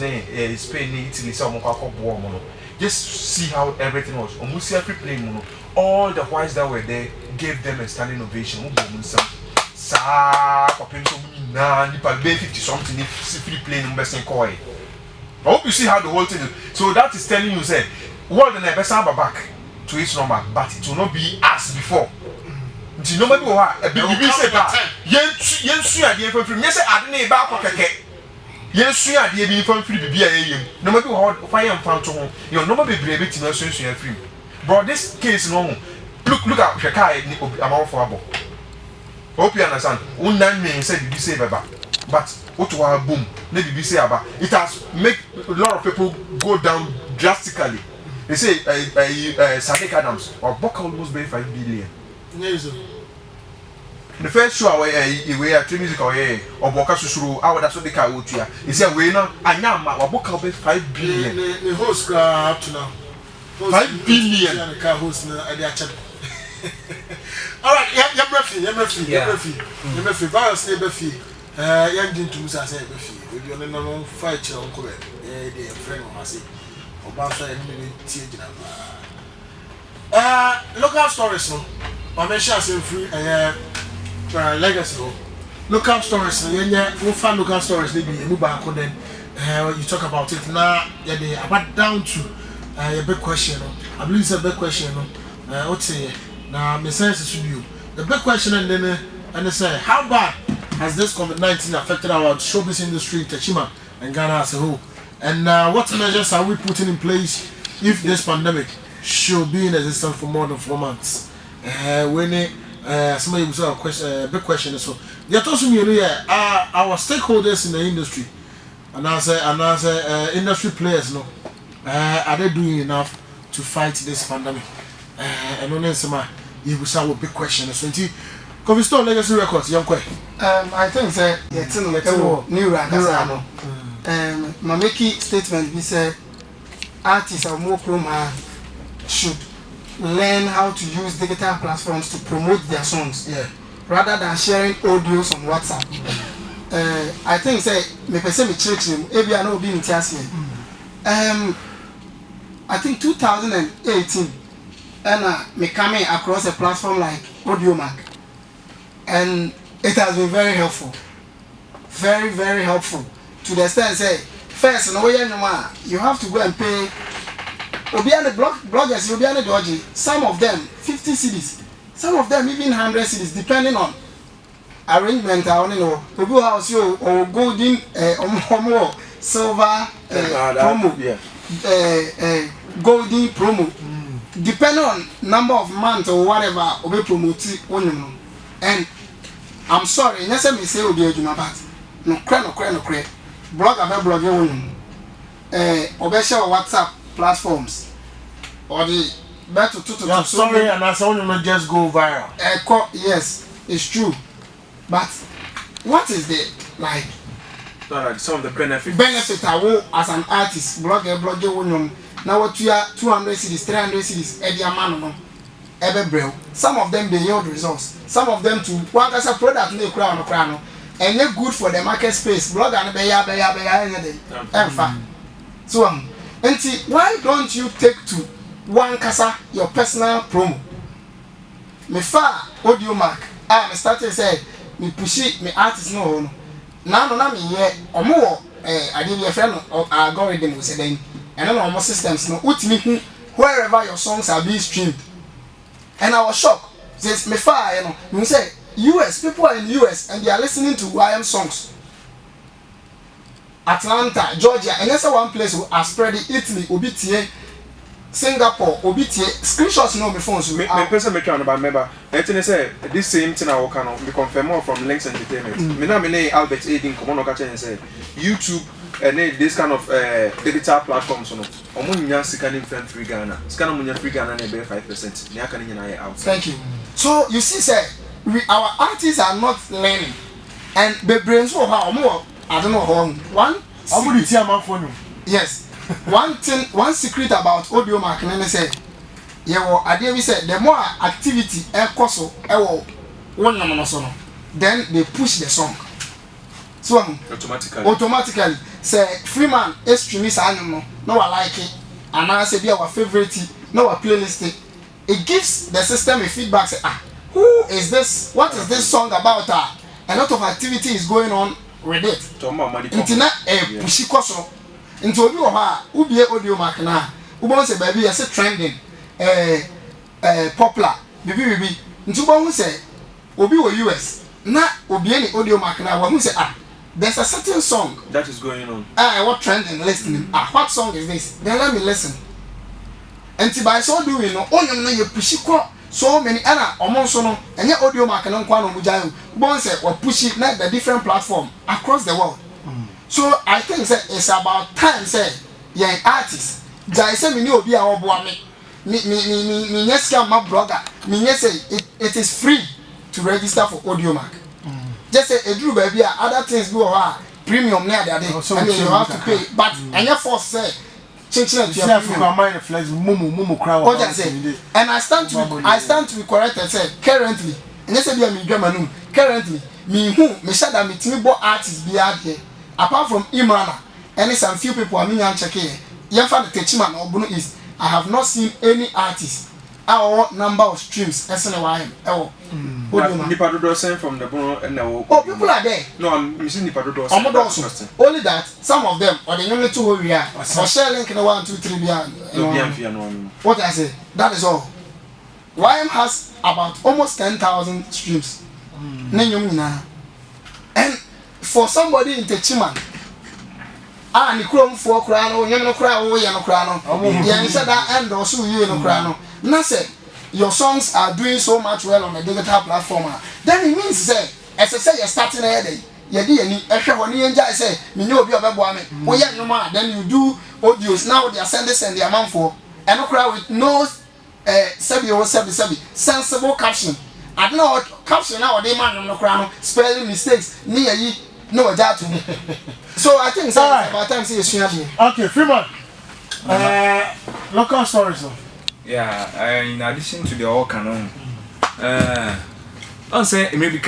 Spain Italy say omo kwa bo omo no just see how everything was omo see every plane no all the whites that were there gave them a standing ovation omo bo nsam sa popin so na nipa be 50 something if free plane number sen call I hope you see how the whole thing is so that is telling you say world na be samba back to its normal but it will not be as before nti no maybe wa be say ba yensu ade fa free say ade na ba akokeke yensu ade bi fa free bibia yeyem no maybe wa fa yem fa to ho yo no maybe brebe ti na sunsu ya free bro this case no look at hweka ni amawfo abo hope you understand unnan me say bibi say baba but what wa boom na bibi say aba it has make a lot of people go down drastically. They say Sadiq Adams or Boka almost pay 5 billion. The first show we are three music or Boka Susuru, our that's what they call it. He said, we know, and now Boka pay 5 billion. The host up to now 5 billion. All right, you're Murphy. Virus neighbor fee. Young gentlemen, I say, if you're not fight your uncle, a friend of us. Local stories no I mention say free legacy local stories we find local stories they be move back then you talk about it now they about down to a big question I believe it's a big question what say now me sense should be the big question and then and they say how bad has this COVID-19 affected our showbiz industry Techima and Ghana as a whole. And what measures are we putting in place if this pandemic should be in existence for more than 4 months? When somebody was a big question. So, they're talking our stakeholders in the industry and as industry players, no, are they doing enough to fight this pandemic? And on some, you will say a big question. So, Coffee Store Legacy Records, young quay. I think that it's in the new Ragazano. Mameki statement we say artists or more should learn how to use digital platforms to promote their songs rather than sharing audios on WhatsApp. I think say me person me church maybe I know be in Tiasie. I think 2018 and me coming across a platform like Audiomack and it has been very helpful. Very, very helpful. To the extent say first no you have to go and pay obiane bloggers obiane doji some of them 50 cedis some of them even 100 cedis depending on arrangement I don't know obi house you or golden silver promo, golden promo. Depending on number of months or whatever, obe promote on. And I'm sorry, never me say obe ejuma, but no cray. Blog about blogging on. Obe share WhatsApp platforms or the better to. Sorry, and I saw you just go viral. Yes, it's true, but what is the like? Some of the benefit I will as an artist, blogger, now what you are 200 cities, 300 cities, every man, every braille. Some of them they yield results, some of them to one as a product, no crown, and they're good for the market space. Blog and anything. So, why don't you take to one casa your personal promo? Me far audio mark. I started say me push it, me artist no. Now me here omo I did your friend algorithm we say then and then almost systems no ultimately wherever your songs are being streamed. And I was shocked. Says me far you say US people are in the US and they are listening to YM songs. Atlanta, Georgia, and that's one place who are spreading Italy, Obitie, Singapore, Obitie, screenshots no me phones. Me person me trying about member. Etene say this same thing I work on. Me confirm more from Links Entertainment. Me na me name Albert Aiding come on catch and say YouTube and this kind of digital platforms no. Omo nya sika ni friend free Ghana. Sika na munya free Ghana na be 5%. Nya kan nya out. Thank you. So you see say our artists are not learning and the brains for how more I don't know how one. Yes. One secret about audio marketing is say, we said the more activity then they push the song. So automatically say Freeman extremist animal, no I like it, and I say be our favorite, no our playlist. It gives the system a feedback say who is this? What is this song about? A lot of activity is going on with it. Internet pushy koso. Into obi oha ubie audio mark na ubon say baby you say trending popular bibi into ubon say obi wo US na obi any audio mark na who say there's a certain song that is going on what trending listening what song is this then let me listen and by so doing no onyam na you push so many ana omonso no enye audio mark na nkwa no mujayo ubon say we push it na the different platform across the world. So I think it's about time say young artists. Jai say me ni obi a oboa me nyeska my blogger. Me say it is free to register for audio mark. Just say edru baby other things go premium near there and you have to pay. But any force say change and I stand to be corrected say currently and say be me German currently me who me shada me timi bo artists be out here. Apart from Imrana, and some few people I mean checking. Yamfa the Techiman or Bruno is I have not seen any artist our number of streams SNYM. Nipadodo sent from the Bruno and people are there. No, I'm missing Nipadodo. Only that some of them or the only two who we are or share link in the 1, 2, 3 beyond. What I say, that is all. YM has about almost 10,000 streams. And for somebody in Techiman, ni krom for krano, nyem no kra wo ye no krano. Ye said that end also you no krano. Na say your songs are doing so much well on the digital platform. Then it means say as I say you're starting ahead. Ye di ani ehwe ho ne enja say me nye obi obebo me. Wo ye no ma then you do audios now they are send their man for and no kra with no sebi sensible caption. I don't know what caption now they man no kra no spelling mistakes ni yi no that so I think so by time say you okay Freeman local stories yeah in addition to the all canon on say maybe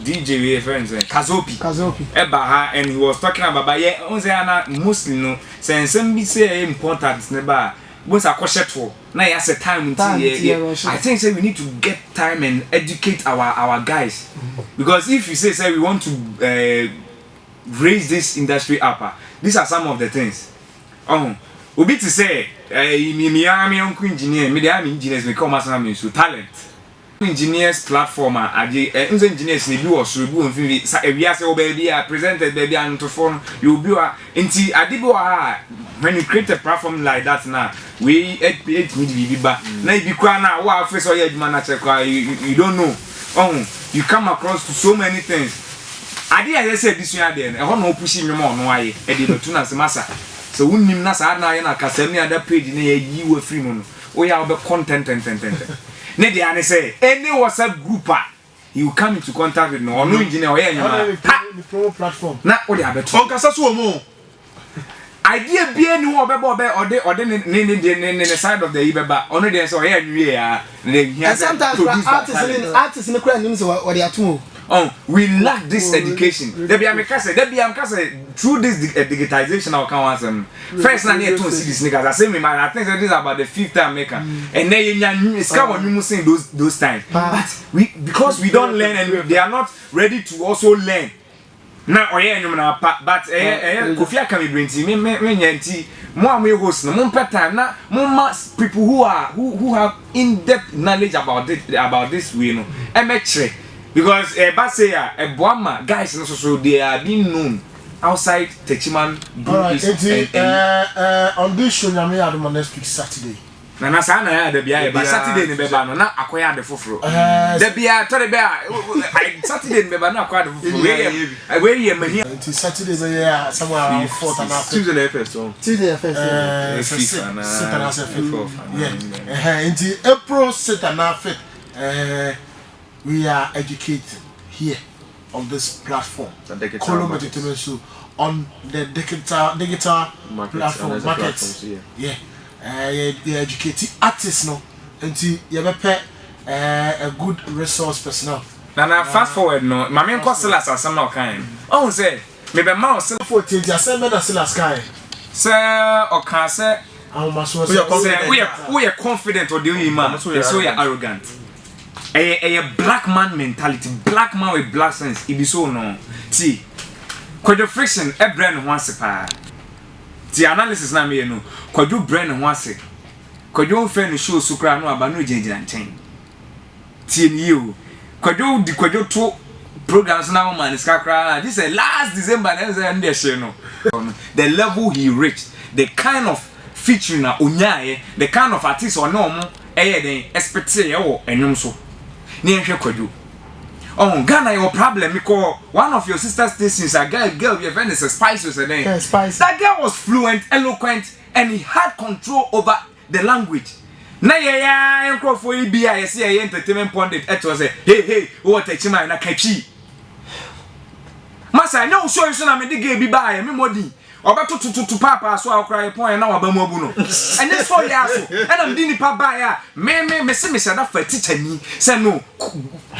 DJ we friends Kazopi Eba and he was talking about yeah on say ana Muslim no say be say important never once I question for now has a time I think say we need to get time and educate our guys because if you say we want to raise this industry up these are some of the things obi to say me uncle engineer me the engineers become as so talent engineers platform engineers ni bi wo so bi won fi sa ewia se wo baby a presented baby and to phone you be nti ade bi wa when you create a platform like that now we 8 me ba na bi kwa na wa face o ye adwuma na check you don't know you come across to so many things ade I say this one ade e ho na opushi nwom ono aye e de no tuna se masa so wunnim na sa na ye na kasam ni ada page na ye yi wa free no we are be content ne dey an say any WhatsApp group you come into contact with no engineer or anyone the promo platform na o dey abeto on kasa so mo idea bia ni wo beba ode ne side of the ibeba ono dey say o ya nwie ya and sometimes artists in the crowd nim say what they atum we lack this education there be am kase through this digitization our can want first na near 2 cities niggas I say me man I think this is about the 5th time maker and then you scatter when you sing those times but because we don't learn and they are not ready to also learn na oye nyum na but Kofi Akame brenti me nyanti mo am host no mo time na mo people who have in-depth knowledge about this way no emetre because Basaya Boama guys so they are being known outside Techiman. On this show nyame adom next week Saturday. Na sana ya de bia ba Saturday ne beba no na akoya de foforo. De bia to de bia Saturday ne beba na akoya de foforo. We ye mania. Saturday is yeah somewhere around 4th and after. Tuesday first on. Tuesday first. Yeah. Into April sit and after we are educating here on this platform. On the digital platform markets. Yeah. You educate artists no until you have a good resource personnel. Now fast forward no, my main cost last as some kind. Oh say, maybe mouse 14 just send me the last guy. Sir or can say we are confident or do you man so you are arrogant. A black man mentality, black man with black sense. It be so no. See, Kwadwo Friction, a brand once pa. The analysis na me no. Kwadwo brand once. Kwadwo friend show sukra no aba no jinjina nchen. Tie ni you. Kwadwo di Kwadwo to programs na man skakra. This is last December na say ndie she no. The level he reached, the kind of featuring na onyaye, the kind of artist or no mo den expect ye wo enwum so. Ni ehwe Kwadwo. Ghana your problem because one of your sister stations a girl your friend is a Spice was a name. Yeah, Spice. That girl was fluent, eloquent, and he had control over the language. Na ya enko for ibia you see entertainment pundit it was hey what a chima na kachi. Masa no show you so na me de girl bi ba me modi. Obeto to papa so akra point na waba mu abu no. And this for ya so. And am di nipa ba ya me say that for teacher ni say no.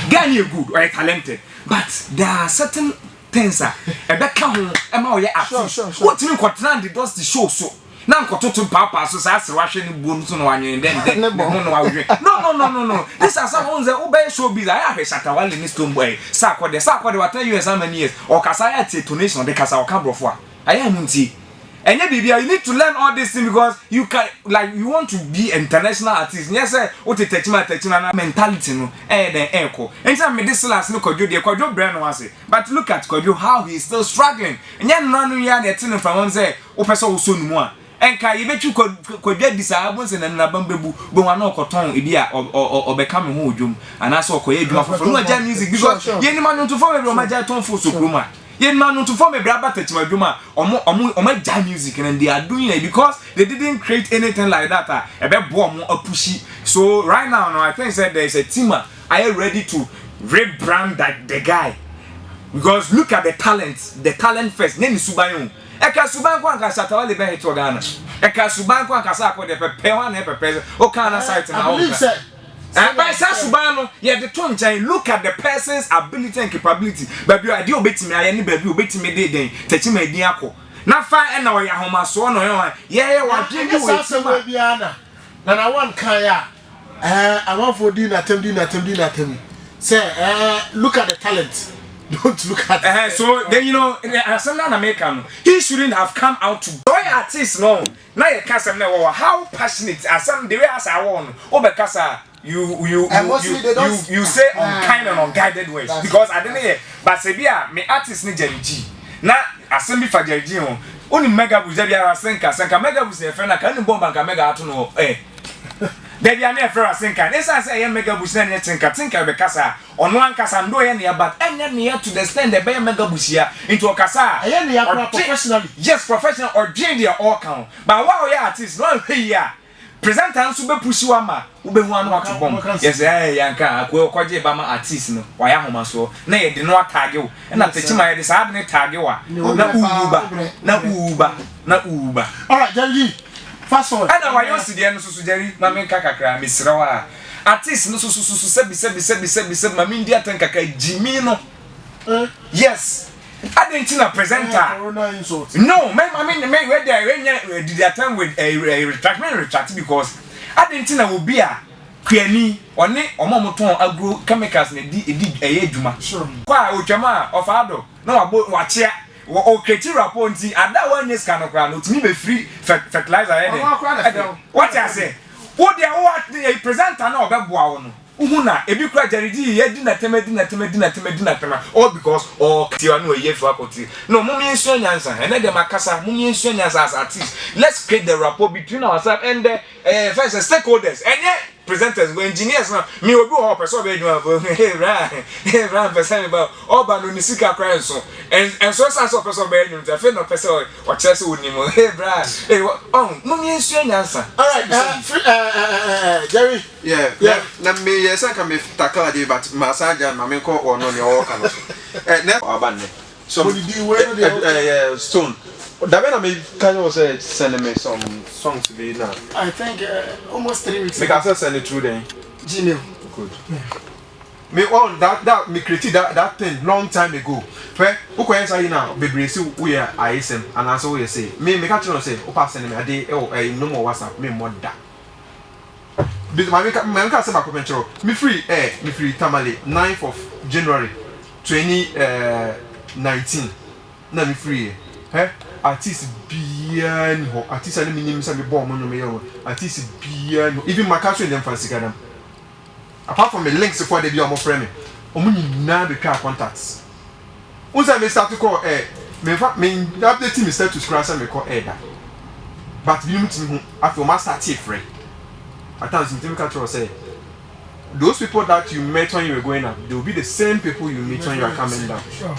Gani good or talented, but there are certain things that Rebecca ho e ma oye artist. What you kwatran does the show so. Na nkototo papa so say asewahwe ni buo nso no wanwen den no no this is someone say obey show biz I have Shatawale ni Stone Boy sakode what you as many years or kasa ya donation de kasa o ka brofo a aya munti enye bibia you need to learn all this thing because you can like you want to be international artist yes say what techima mentality no den eko enta me this last no Kwadwo brand no ase but look at Kwadwo how he is still struggling enye no ya na etin from one say o pese wo so numu a enka yebetu Kwadwo disable se na bambebu bo wa na okoton ebi a obeka me ho odwum ana so okoye adwuma foforo no ja music because ye ni man to for we o maja ton fo so kroma yen man to form a braba techima dwuma omo ja music and they are doing it because they didn't create anything like that e be bo omo apushi so right now I think said there is a team are you ready to rebrand that the guy because look at the talent first name suban eka suban kwa nka Shatawale be hit Ghana eka suban kwa nka sa akode pepe wan e pepe o kana site na o and by Sasubano, yeah, the tongue look at the person's ability and capability. Baby, I do bet me, I any baby, bet me day, touch me diako. Not far and now, ya homa so no, yeah, what do you want? Biana. And I want Kaya. I want for dinner, say, look at the talent. Don't look at so then you know, as an American, he shouldn't have come out to boy artists, no. Now you can't say how passionate as some the way as I want, Obekasa. you say unkind and unguided words because I didn't hear but say bia me artist ni Jerry G na asem fa Jerry G ho oni mega buja bia senka mega buja fe na kan bomba nka mega ato no there be na fe senka esa say ye mega buja na tinka be kasa ono ankasa ndo ye ne but enya ne to the stand the be mega buja into okasa ye ne ya professionally yes professional or dream their all count but wow ya artist no he ya presenter nso be pushi wa ma wo be hu anu ato bom yes yanka akwe kwaje ba ma artist no wa ya homa so na ye de no atage wo na techima ye de sa ne tage wa na uba all right Jerry fast forward ana wa yo si de no so Jerry ma me kakakra me sira wa artist no so sebi ma me ndi atan kakra Jimmy no yes I didn't know presenter. No, I mean, where they did attend with a retract because I didn't know would be a Queenie or ne or Momoton agro chemicals and a juma. Sure. Why, Uchama of Ado? No, about watch ya or criteria ponzi, and that one is kind of ground to me be free fertilizer. What I say? What they are the presenter no Babuano. Uhuna ebi kura jaridi ye di na tema all because all tiwa no ye faculty no mummy enso nyansa ene dem akasa mummy enso nyansa as artists let's create the rapport between ourselves and the first stakeholders and presenters go engineers na me obi ho person be do hey ran person about all ba no ni sika kra enso and so sense of person be nyum ta fe no person o chese onimo hey bra hey oh mummy enso nyansa all right Jerry yeah na me yes I can be tackle the but massage ma me ko ono ne o ka no ne abanne so stone that when I me can you say send me some songs to be now I think almost 3 weeks ago. Because send it through then Gmail good me on that me created that thing long time ago where who can answer you now baby see we are ISM and answer we say me catch you say o pass send me a day no more WhatsApp me more that my can say my control me free tamale 9th of January 2019 na me free artist bian ho artist ani minim say me bomb no me yo artist bian even my catch them fancy them apart from the links for the be omo frame omo nyina be twa contacts unsa me start to call me update me status crash me call that but we meet me after my start free at times you catch us say those people that you met when you were going up they will be the same people you meet when you are coming down sure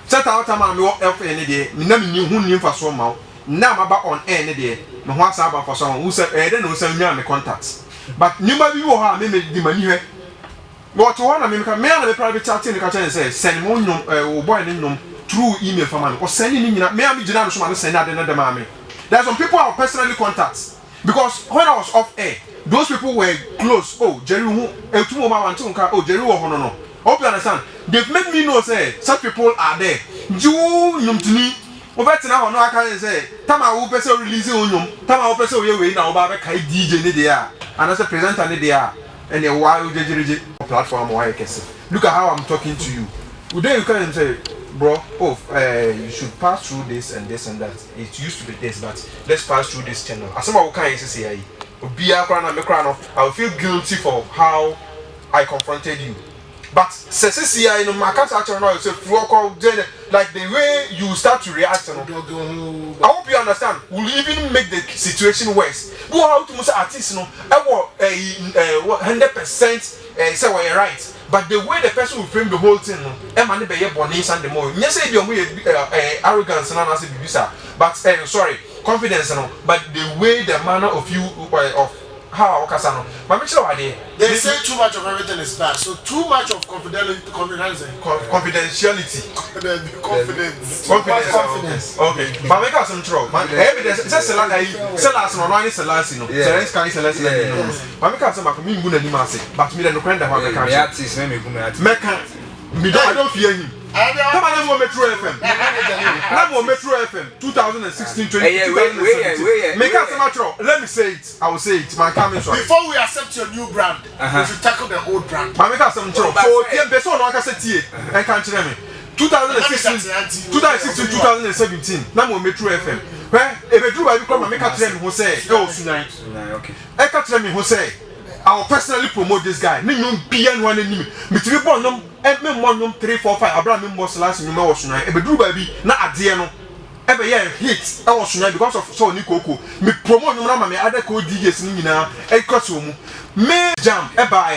set out time me help any day me na me hu nim for so ma na ma ba on any day me ho asa ba for so who say then no say nya me contacts but nyuma bi wo ha me di mani hwe but one na me na me private chat ni ka chen say send mo nyom wo boy ni nyom through email for man or send ni nyina me am gina no so ma send ade na dem am there are some people I personally contact because when I was off air those people were close oh Jerry who etumo ma want nka oh Jerry wo hono no hope you understand they've made me know say such people are there ju nyumtini obetina hono aka say tama wo pese release onyum tama wo pese we na wo ba be kai DJ ni there and as a presenter ni there and a while jejereje platform why kese look at how I'm talking to you today you can say bro you should pass through this and this and that it used to be this but let's pass through this channel asema wo kan say Obia Krana Mekrano, I will feel guilty for how I confronted you. But Cecilia in my cat actually know it's like the way you start to react. I hope you understand. Will even make the situation worse. Go out to Musa artist, I want 100% say what you're right. But the way the person will frame the whole thing, Emma be bonus and the more. Yes, say your way arrogance and I say but sorry. Confidence but the way the manner of you of how Casano but me tell you they say too much of everything is bad so too much of confidentiality confidence okay but make us some trouble man evidence just say last no no say last no say can say last no but make us some me nguna ni ma say but me no kwenda how make artist me nguna me I don't fear him come on go Metro FM na go Metro FM 2016 2017 make us some trouble let me say it I will say it my coming sorry before we accept your new brand we should tackle the old brand but make us some trouble so tie person no aka say tie I can tell me 2016 2017 na go Metro FM where e be dru ba bi come make us tell me who say e o sunyan okay e ka tell me who say I'll personally promote this guy. Me no pian one enemy. Me three born no me more no 3 4 5 Abraham me boss last me was na e be duru baby na ade no e be yeah hit I was na because of so ni koko me promote no na me other co DJs ni nyina e koso mu me jam e ba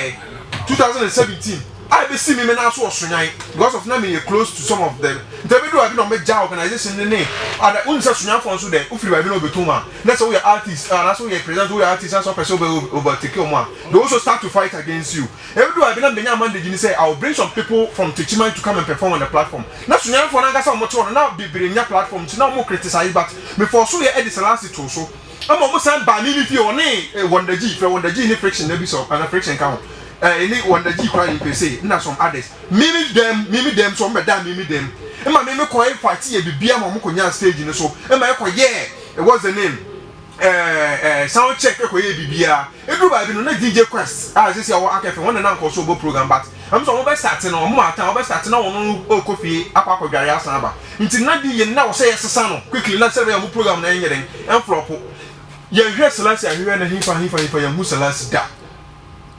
2017 I be see me now so sunyan because of na me close to some of them. They be do abi no me ja organization ne ada unsa sunyan for so there ufiri ba bi no betuma. That's why we are artists and that's why we present we are artists and so person overtake you man. They also start to fight against you. Every do abi na me nya man dey say I will bring some people from Techiman to come and perform on the platform. Na sunyan for na gasa mo to na be nya platform to na mo criticize but me for so ye edit last to so. Am mo san ba mi fi o ne Wonder G ni friction na bi so and friction count. Any Wonder G crying per se, na some others. Mimi them, some better mimi them. And my meme coin party a bibia momukonya stage in so. And my what's the name? Sound check bibia. Every by no DJ Quest. As this our akafe one and uncle so program, but I'm so over starting on more time, over starting on coffee, aqua garia samba. Until not the now say son, quickly let's say a program and flop. Young Celeste, and you and him for him Celeste da.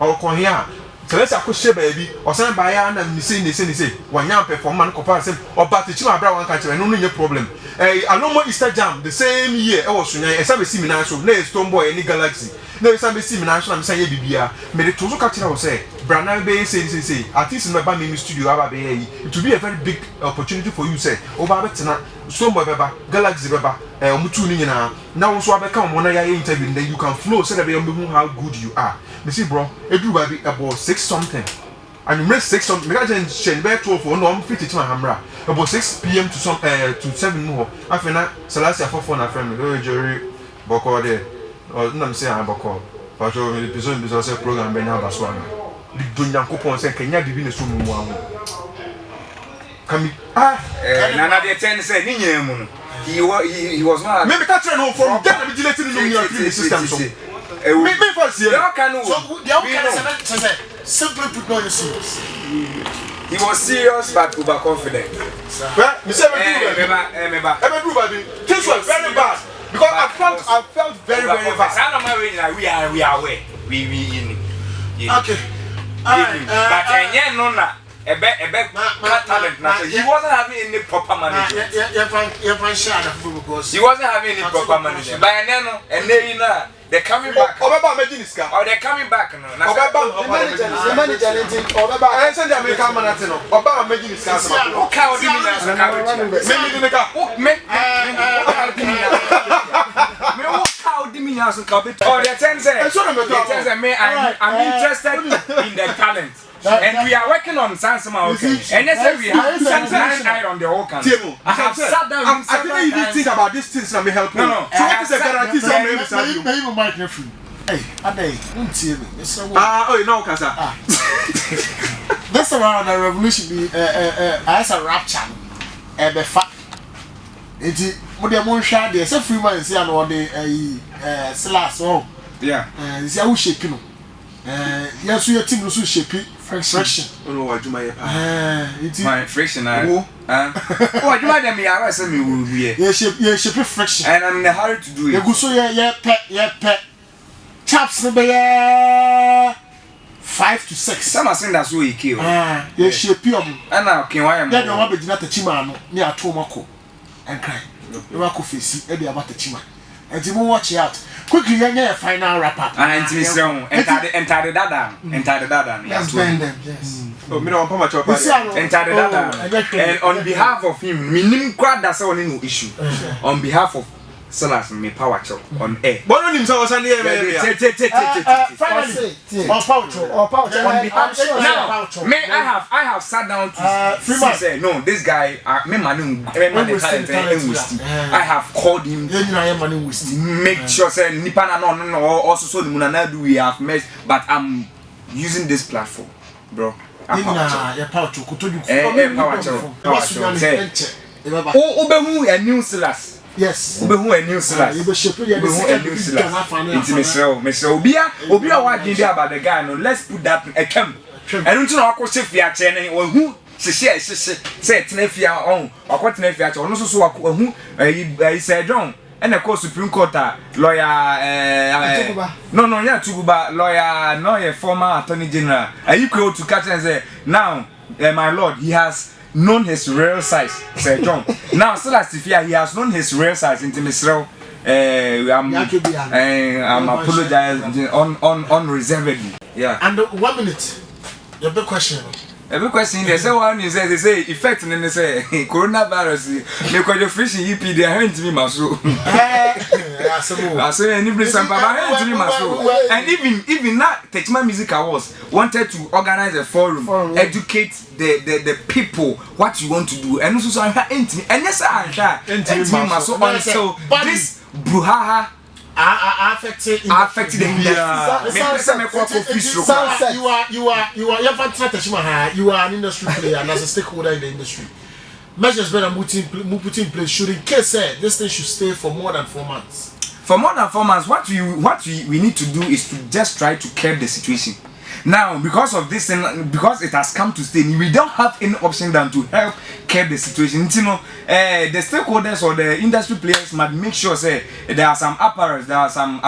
Or come here. So let's say baby, or send by and say, one young performance comparison, or but the Chima Brown country, and only a problem. I no more Easter Jam the same year, I was a some seminar, so no Stone Boy, any galaxy. No, some seminar, I'm saying, Bibia, made it to catch I say, Branagh Bay say, artists in my band studio, it will be a very big opportunity for you, say, over Stone Boy Baba, Galaxy Baba, Mutuni now, so I become one interview, then you can flow, so that they know how good you are. You see, bro, it do about 6 something. And you make 6 something. I can change back 12 for no 50 to my hammer. About 6 p.m. to 7 more. I feel that Celestia for phone a friend. Oh, Jerry, Boko there. Or no, I'm saying I'm Boko. But you will be so busy program by now. That's one. The Dunyan coupon said, can you be in the room? Come Nana de 10 said, he was not. Maybe that's no from that vigilating in your system. Me first here. So the say simply put no serious. He was serious but overconfident. Well, me say things were very bad because I felt very bad. I don't know we are aware. We in. Okay. But no na talent. He wasn't having any proper management. He wasn't having any proper management. But and they're coming back. Or they're coming back. The manager I send the American manager. Obama making this car. I'm interested in the talent. And we are working on Sansama, okay? And let's say we have Sansama eye on the whole country. I have sat down. I didn't even think about these things and me help you. No. So what is the guarantee somebody beside you? Maybe microphone. Hey, Ade, oh, you know, Kasa. This around the revolution be as a rap channel. Be fat. Enti mo de mo hwa de say free man say and all the slash oh. Yeah. Is how shape no. Yes, your team no so shape friction. Oh no, aduma ye pa. My friction oh, aduma dem ya wa say me wo wie. You shape friction. And I'm in a hurry to do it. You go so ye pet. Chaps no be 5 to 6. Some are saying that's who he killed. You shape you. And now can why am then no one be na Techima no me atomako and cry. You wa ko face e dey about Techima. And you watch out. Quickly your final wrap up. And enter the dada. Let's bend them. Yes. Oh, me don't much up. Enter the dada. And on behalf of him, minim crowd that's only no issue. On behalf of Salas me power chop on air. But on himself was finally I have sat down to say no, this guy me man I have called him make sure say nipa na no also so the munana do we have met, but I'm using this platform, bro. Power a new Salas. Yes. Who a new slash. You be shaping a new slash. Mr. Obia what did about the guy? No, let's put that a camp. And don't know what if you are training or who say Tenefia on or what Tenefia or no so who I said John. and the court Supreme Court lawyer no yeah Tuguba lawyer no a former attorney general you go to catch and say now my lord he has known his real size Sir John now still as if he has known his real size into Mr. I'm apologizing unreservedly. Yeah. And 1 minute. Your big question. Every question they say one is they say effect and they say coronavirus because the fish EP they are to me maso. I say any place and even that Techman Music Awards wanted to organize a forum, educate the people what you want to do and also and yes I maso until this bruhaha affected the industry. You are an industry player and as a stakeholder in the industry. Measures better put in place should in case this thing should stay for more than 4 months. For more than 4 months, what we need to do is to just try to curb the situation. Now, because of this thing, because it has come to stay, we don't have any option than to help curb the situation. You know, the stakeholders or the industry players must make sure say there are some apparatus and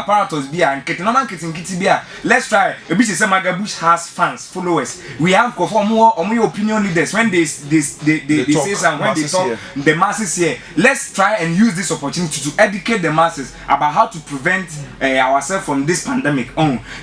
let's try. Magabush has fans, followers. We have more opinion leaders when they say something, when they talk the masses here. Let's try and use this opportunity to educate the masses about how to prevent ourselves from this pandemic.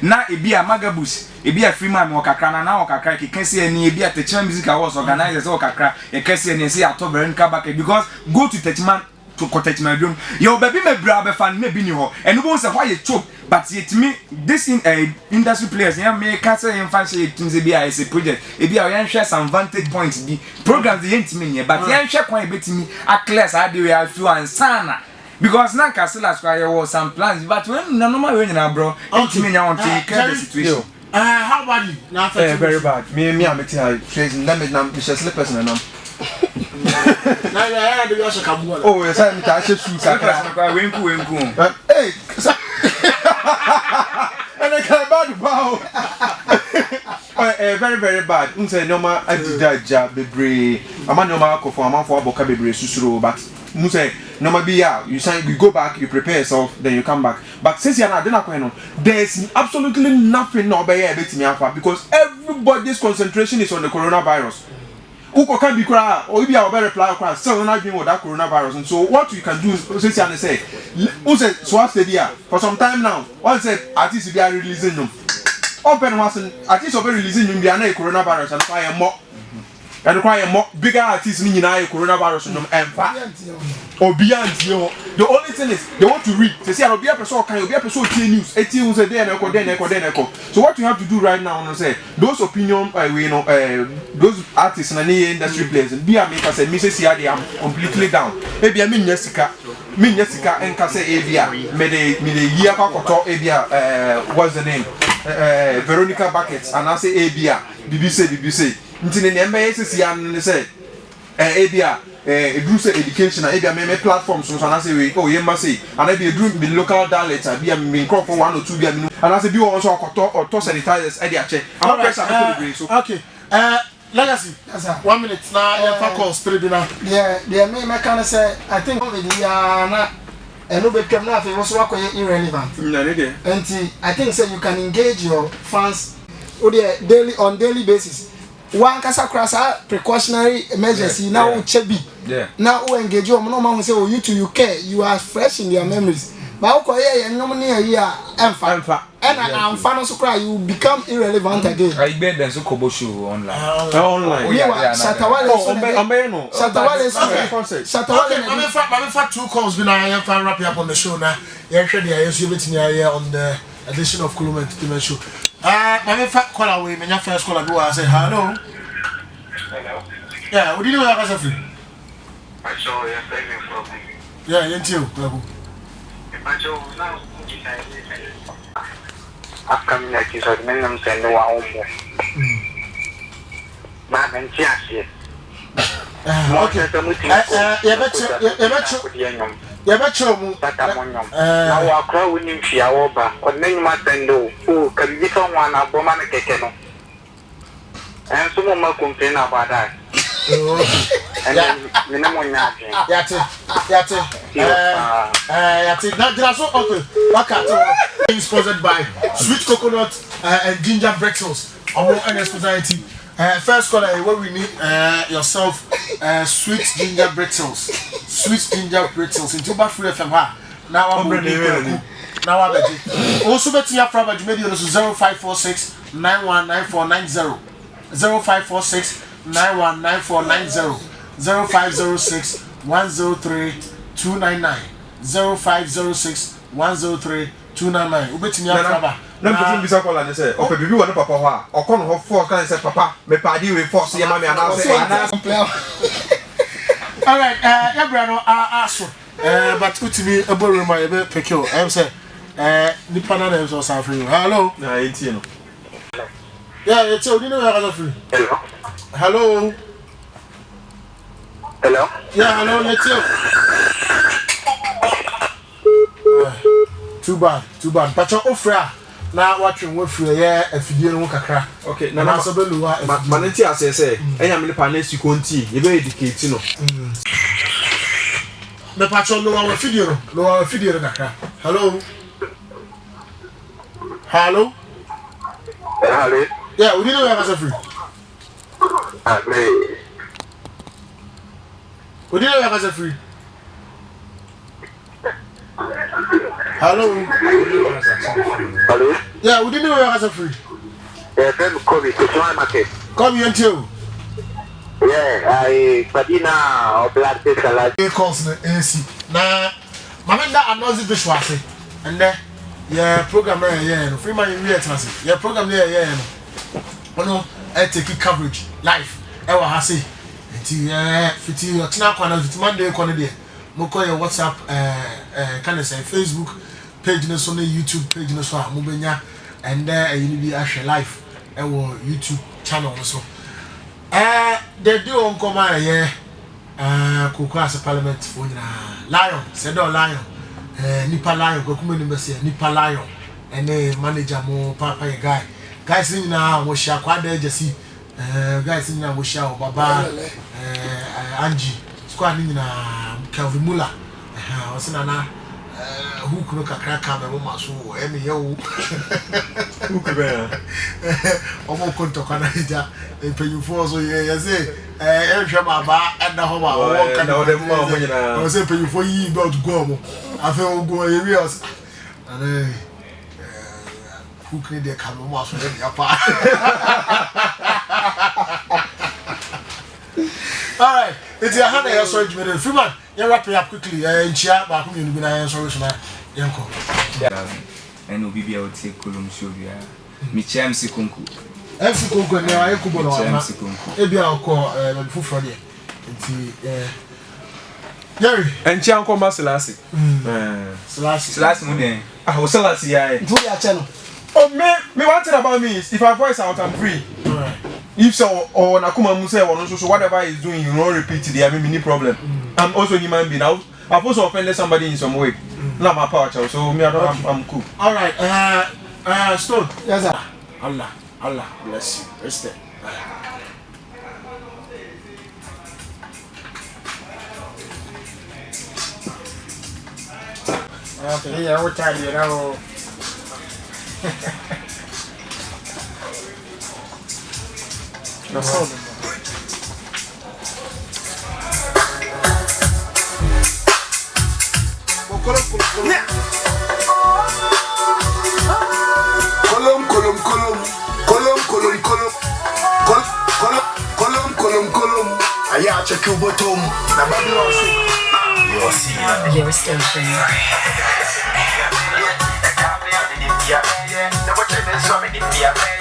Now it be a Magabush. It be a free man wakakra na wakakra you can see any be at the Techman Music Awards organizers wakakra you can see any say October and come back because go to Techman to Techman room your baby me bra fan maybe ni ho and no say why you choke but yet me this industry players yeah me can say in fancy things be as a project e be a share some vantage points be programs the intimi but yeah share kwan betimi a class how dey we feel and sana because now Castle Square was some plans but when normal way na bro intimi nya want to care the situation. How about you? Now, very bad. Me, I'm crazy. Let me slippers and I'm. Oh, yes, I'm touching shoes. Hey, and I can't bow. Very, very bad. Unse no ma I did that job bebre. I'm no ma for a man for boka bebre susuro but Unse no ma be you sign you go back, you prepare yourself, then you come back. But since you're not there's absolutely nothing no be because everybody's concentration is on the coronavirus. Uko can be cry or be our reply cry so not being with that coronavirus and so what you can do is since you say so for some time now one said artists be releasing them open once artists are releasing them be a coronavirus and require more bigger artists meaning coronavirus and or beyond the only thing is they want to read they say I'll be a person can be a person news 18 was a day and so what you have to do right now is say those opinion those artists and any industry players and be a maker say me say I'm completely down maybe I mean Jessica and can say Avia me the year what's the name Veronica Buckets and I say Avia BBC Ntini nembe sisi an say Avia education and maybe platforms so na say we yemba say and be the local dialect be me crop for 1 or 2 be and I say be also or to sanitizers e dey ache am pressure so okay legacy 1 minute na calls 3 bi na yeah me can say I think the na eno betwam na afi so akoye irrelevant and I think say you can engage your fans on daily basis. One kasa krasa precautionary measures now chebi now we engage you no man say you to you care you are fresh in their memories but ko ye no ne here emfa and am fan so cry you become irrelevant again I bet them so kobo show online Shatawale I'm for 2 calls been I am fan wrap up on the show now you hwe dey you betimi here on the edition of Kulum Entertainment Show. I'm in fact call away. My first call I say hello. Hello. Yeah, what do you know about Safi? I saw you saving from. Yeah, you too. I saw now. I'm coming like you said, men am saying no one more. Man, and yes. Okay. Now I cry with him Fiaoba, or name my tendo, who can become one of Bomana Kekeno. And some more complain about that. And then minimum nothing. Yate. Now there's okay. Being sponsored by Sweet Coconut and Ginger Breakfast. Our NS Society. First caller, what we need yourself Sweet Ginger Breakfast. Sweet Ginger Breakfast. Into back free FM ha. Now I'm ready. Now I'm ready. Also, bet you have from a media 0546 919490. 0546 919490. 0506 103 299. 0506 103 299. Ubetini afraba. Na mpeti bisa kola ne se o pe bibi wona papa ho a o kono ho force kan se papa me padi we force ye ma me ana se all right yabra no aso but utimi eboro ma ebe pekio em say nipa na na so sa free hello na enti no yeah it's you know you free hello Hello? Yeah, hello, let's go. Too bad. But you're offer now watching what free if you don't kakra. Okay, na so beluwa manenti asese enya me pa na si konti ye be educate no. Me patcho no our video kakra. Hello. Hello. Hello? Yeah, we didn't have a free. We didn't have a free. Hello. Hello? Yeah, we didn't have a free. Friend Kobe, to market. Come here too. Yeah, I Padina or Black Salad. He calls the AC. Now, Mamanda, I'm not the dishwasher. And then, yeah, program yeah, free money real yeah, program yeah. No, I take it coverage live. Ever has it. Fiti otina kwa na Monday kwa there. Moko your WhatsApp can I say Facebook page no so na YouTube page no so mo benya and you need be share live YouTube channel so they do on come Kokura Parliament for Lion said Lion Nipa Lion go come ni say Nipa Lion and manager mo papa guys ni na mo share kwa there just guys ni na mo share baba Angie squad ni na Kelvin Muller wasina na hook no kakra ka me mo so emi ye wo hook be omo konto kana ija empanyufo so ye say ehwe baba eda ho ba wo kana o dem ma mo nyina o say empanyufo yi be to go mo afa o go eri os and hook ni de ka mo so de ya pa. All right, it's a hand air storage meter. Freeman, you wrap it up quickly. Chia, but I'm going to be an storage man. Yanko. And will be able to take column show you. Michem Sikunku. MC Kunku, and I could go on. Maybe I'll call before Friday. Jerry. And Chianco Masalasi. Selassie Monday. I was Selassie. Julia channel. Oh, me one thing about me is if I voice out, I'm free. If so, or Nakuma Musa or so whatever he's doing, you don't repeat it, there may be problem. I'm also a human being. I've also offended somebody in some way. Not my power, so me, I'm cool. All right, Stone. Yes, sir. Allah bless you. Rest it. Okay, yeah, we're tired, you know. No problem. Aya check your bottom. Na Babylon Your station. Yeah.